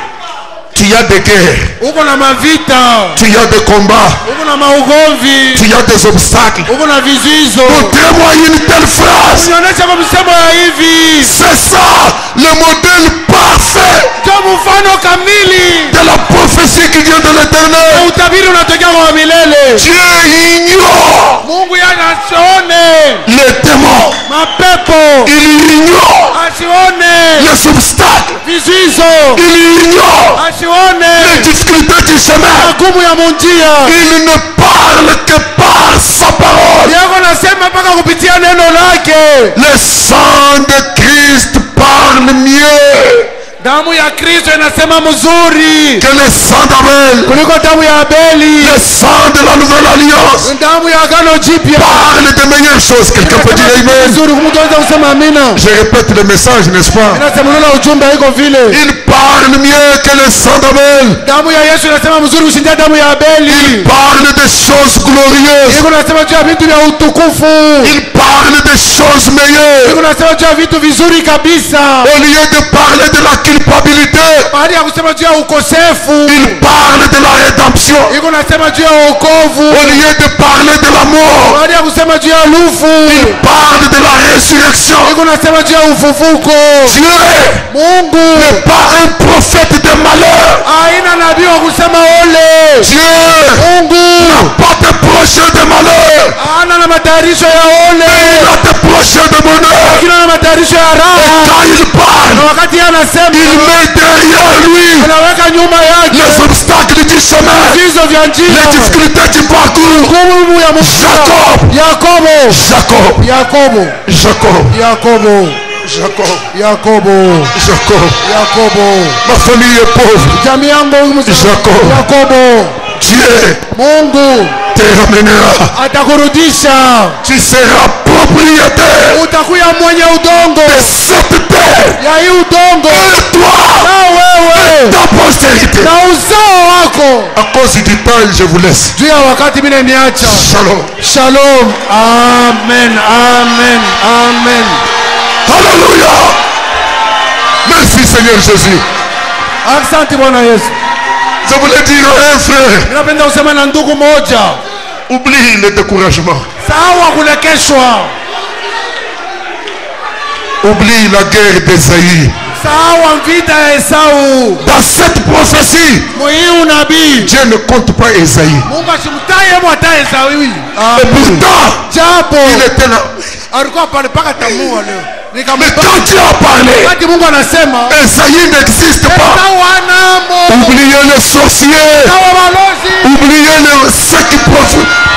Tu as des guerres, Uko na mavita, tu as des combats, uko na maugomvi, tu as des obstacles. uko na vizuizo. Montrez-moi une telle phrase. Usionyeshe kwa msemo ya hivi. C'est ça le modèle parfait Ndio mfano kamili. de la prophétie qui vient de l'éternel. Utabiri unatokea kwa milele. Dieu ignore Mungu yanasione les démons, mapepo, il ignore asione les obstacles, vizuizo, il ignore les asione difficultés du chemin. magumu ya munjia. Il ne parle que par sa parole. Yako nasema mpaka kupitia neno lake. Le sang de Christ parle mieux Damu ya Kristo inasema mzuri que le sang d'Abel. kuliko damu ya Abeli. Le sang de la nouvelle alliance Damu ya agano jipya parle de meilleures choses. Quelqu'un peut dire amen. mzuri, mtu anaweza kusema amina. Je répète le message, n'est-ce pas? Inasema neno ujumbe haiko vile. Il parle mieux que le sang d'Abel. Damu ya Yesu inasema mzuri kushindia damu ya Abeli. Il parle des choses glorieuses. Iko nasema juu ya vitu vya utukufu. Il parle des choses meilleures. Iko nasema juu ya vitu vizuri kabisa. Au lieu de parler de la culpabilité, Baada ya kusema juu ya ukosefu, il parle de la rédemption. iko nasema juu ya wokovu. Au lieu de parler de la mort, Baada ya kusema juu ya lufu, il parle de la résurrection. iko nasema juu ya ufufuko. Dieu Mungu n'est pas un prophète de malheur. haina nabii wa kusema ole. Dieu Mungu n'a pas de projet de malheur. hana na matayarisho ya ole, Il a des projets de bonheur. lakini ana matayarisho ya Et raha. quand il parle, Na wakati yeye anasema, il met derrière lui anaweka nyuma yake les obstacles du chemin, vizuizo vya les njia, difficultés du parcours. ngumu ya mshia. Jacob, Yakobo, Jacob, Yakobo, Jacob, Yakobo, Jacob, Yakobo, Jacob. Yakobo. Ma famille est pauvre. Jamii yangu Jacob. Yakobo, Dieu Mungu te ramènera. atakurudisha. Tu seras propriétaire Utakuya mwenye udongo de cette terre. ya hii udongo, Et toi, na wewe ta postérité. na uzao wako. À cause du temps, je vous laisse. Juu ya wakati mimi niacha. Shalom. Shalom. Amen. Amen. Amen. Alléluia. Merci Seigneur Jésus. Asante Bwana Yesu. Je voulais dire à un frère, Ninapenda kusema na ndugu moja, oublie le découragement. sawa kulekeshwa, Oublie la guerre d'Ésaïe. sawa vita ya Esau. Dans cette prophétie, Muhimu nabii Dieu ne compte pas Ésaïe. Mungu asimtaye mwata Esau. Et pourtant, Japo il était là. alikuwa pale paka tamua leo. Mais quand Dieu a parlé, Wakati Mungu anasema Ésaïe n'existe pas. Esau anamo. Oubliez les sorciers. Sawa balozi. Oubliez ceux qui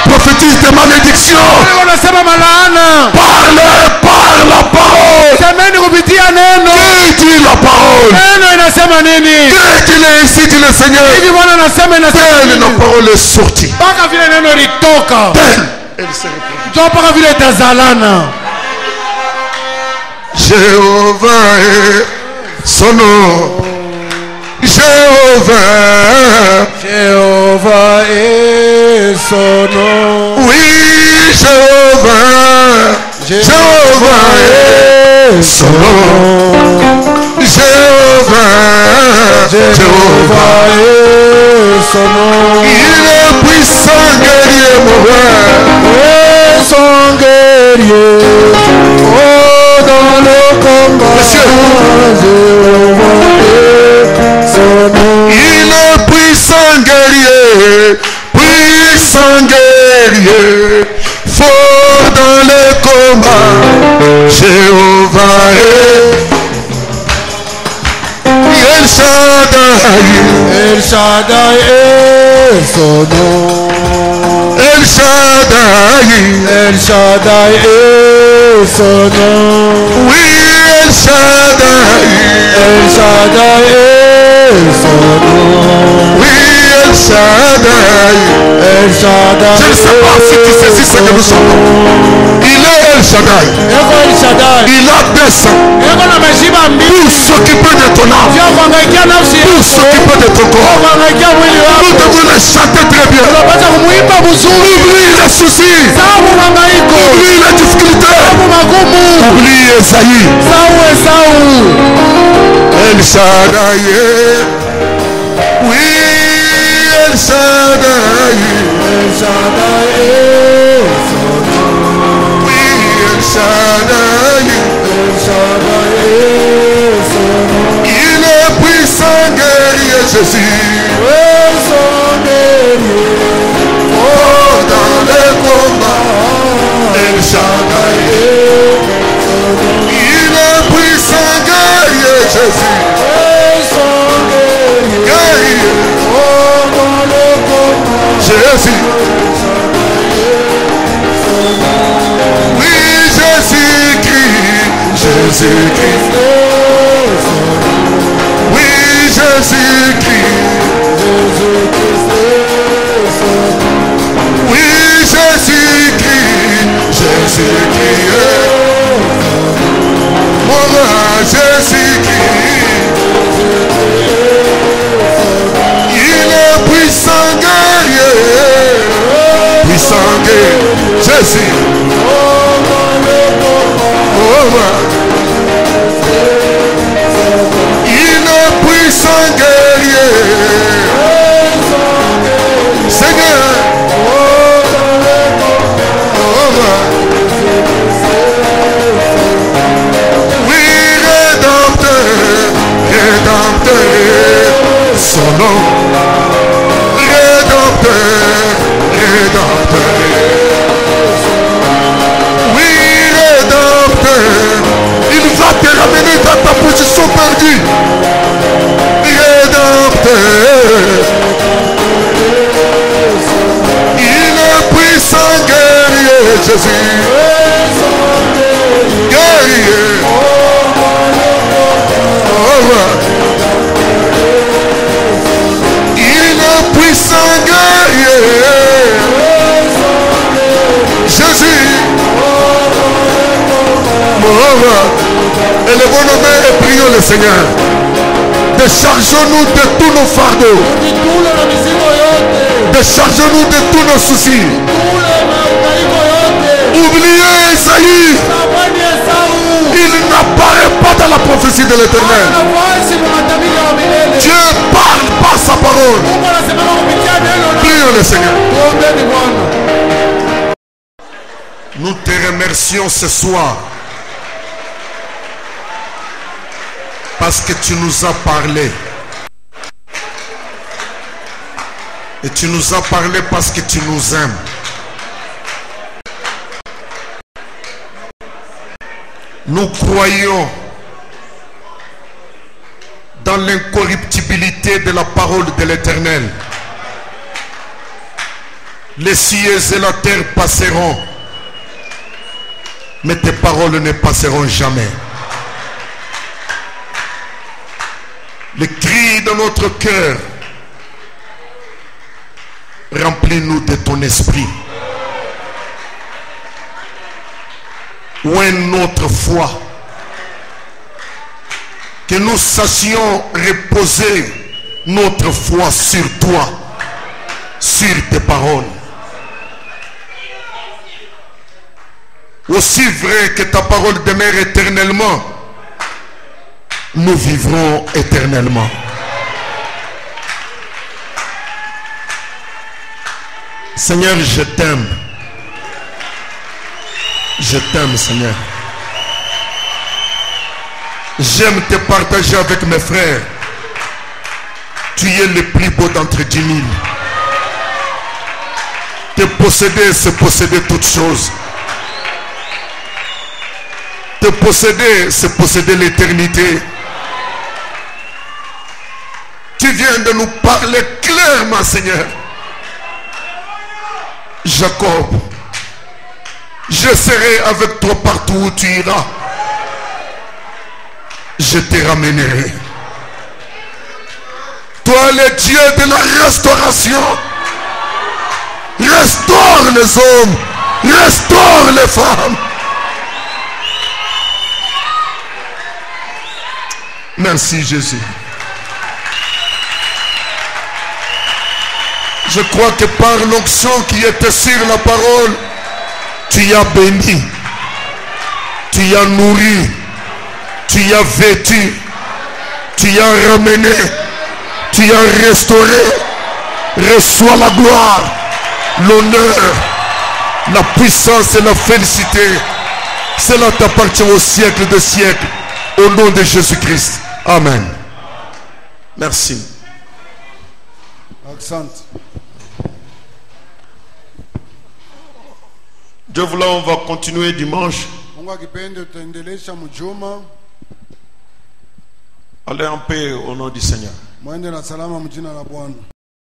prophétisent des malédictions. Mungu anasema malaana. Parlez par la parole. Semeni kupitia neno. Qui dit la parole? Neno inasema nini? Qu'il est ici, dit le Seigneur. Hivi Bwana anasema inasema Telle nini? la parole est sortie. Mpaka vile neno litoka. Telle elle se répand. Ndio mpaka vile tazalana. Jéhovah est son nom. Jéhovah. Jehova est son nom. Oui, Jéhovah. Jéhovah est son nom. Jéhovah, Jéhovah est son nom. il est puissant guerrier, mon roi. Et son guerrier, oh, dans le combat. Monsieur, Jéhovah est son nom. il est puissant guerrier, fort dans le combat. Jéhovah est El Shaddai. El Shaddai est son nom. El Shaddai. El Shaddai est son nom. Oui, El Shaddai. El Shaddai est son nom. Oui, El Shaddai. El Shaddai. Je ne sais pas si tu saisis ce que nous chantons. Il est El Shaddai. El Shaddai. Il a des sangs. Pour s'occuper de ton âme. Pour s'occuper de ton corps. Nous devons le chanter très bien. Oublie les soucis. Oublie les difficultés. Oublie Esaïe. El Shaddai. Oui, El Shaddai. El Shaddai est son nom. Oui, El Shaddai. El Shaddai est son nom. Il est puissant guerrier Jésus. Et son guerrier, Oh, dans les combats. El Shaddai. Il est puissant guerrier Jésus. et son guerrier, Guerrier oh, dans le combat. Jésus. Oui, Jésus-Christ. Jésus-Christ. Oui, Jésus-Christ. Oui, Jésus-Christ. Jésus-Christ. Mon roi Jésus-Christ. Il est puissant guerrier. Puissant guerrier. Jésus. Oh, roi. Il est puissant guerrier. Seigneur. Oh, roi. Oui, rédempteur. Rédempteur. Son nom. Rédempteur. Rédempteur. Oui, rédempteur. Il va te ramener dans ta position perdue. Rédempteur. Il est puissant guerrier, Jésus. Guerrier. Oh, il est puissant guerrier. Jésus. Élevons-nous et prions le Seigneur. Déchargeons-nous de tous nos fardeaux. Déchargeons-nous de tous nos soucis. Oubliez Esaïe. Il n'apparaît pas dans la prophétie de l'Éternel. Dieu parle par sa parole. Prions le Seigneur. Nous te remercions ce soir parce que tu nous as parlé. Et tu nous as parlé parce que tu nous aimes. Nous croyons dans l'incorruptibilité de la parole de l'Éternel. Les cieux et la terre passeront, mais tes paroles ne passeront jamais. Le cri de notre cœur, remplis-nous de ton esprit. Où est notre foi? Que nous sachions reposer notre foi sur toi, sur tes paroles. aussi vrai que ta parole demeure éternellement, nous vivrons éternellement. Seigneur, je t'aime. Je t'aime, Seigneur. J'aime te partager avec mes frères. Tu es le plus beau d'entre 10 000. Te posséder, c'est posséder toutes choses. Te posséder, c'est posséder l'éternité. Tu viens de nous parler clairement, Seigneur. Jacob, je serai avec toi partout où tu iras. Je te ramènerai. Toi, le Dieu de la restauration, restaure les hommes, restaure les femmes. Merci Jésus. Je crois que par l'onction qui était sur la parole, tu as béni, tu as nourri, tu as vêtu, tu as ramené, tu as restauré. Reçois la gloire, l'honneur, la puissance et la félicité. Cela t'appartient au siècle des siècles. Au nom de Jésus-Christ. Amen. Merci. Accent. Dieu voulant, on va continuer dimanche. Mungu akipenda tutaendelesha mjuma. Allez en paix au nom du Seigneur. Mwende na salama mjina la Bwana.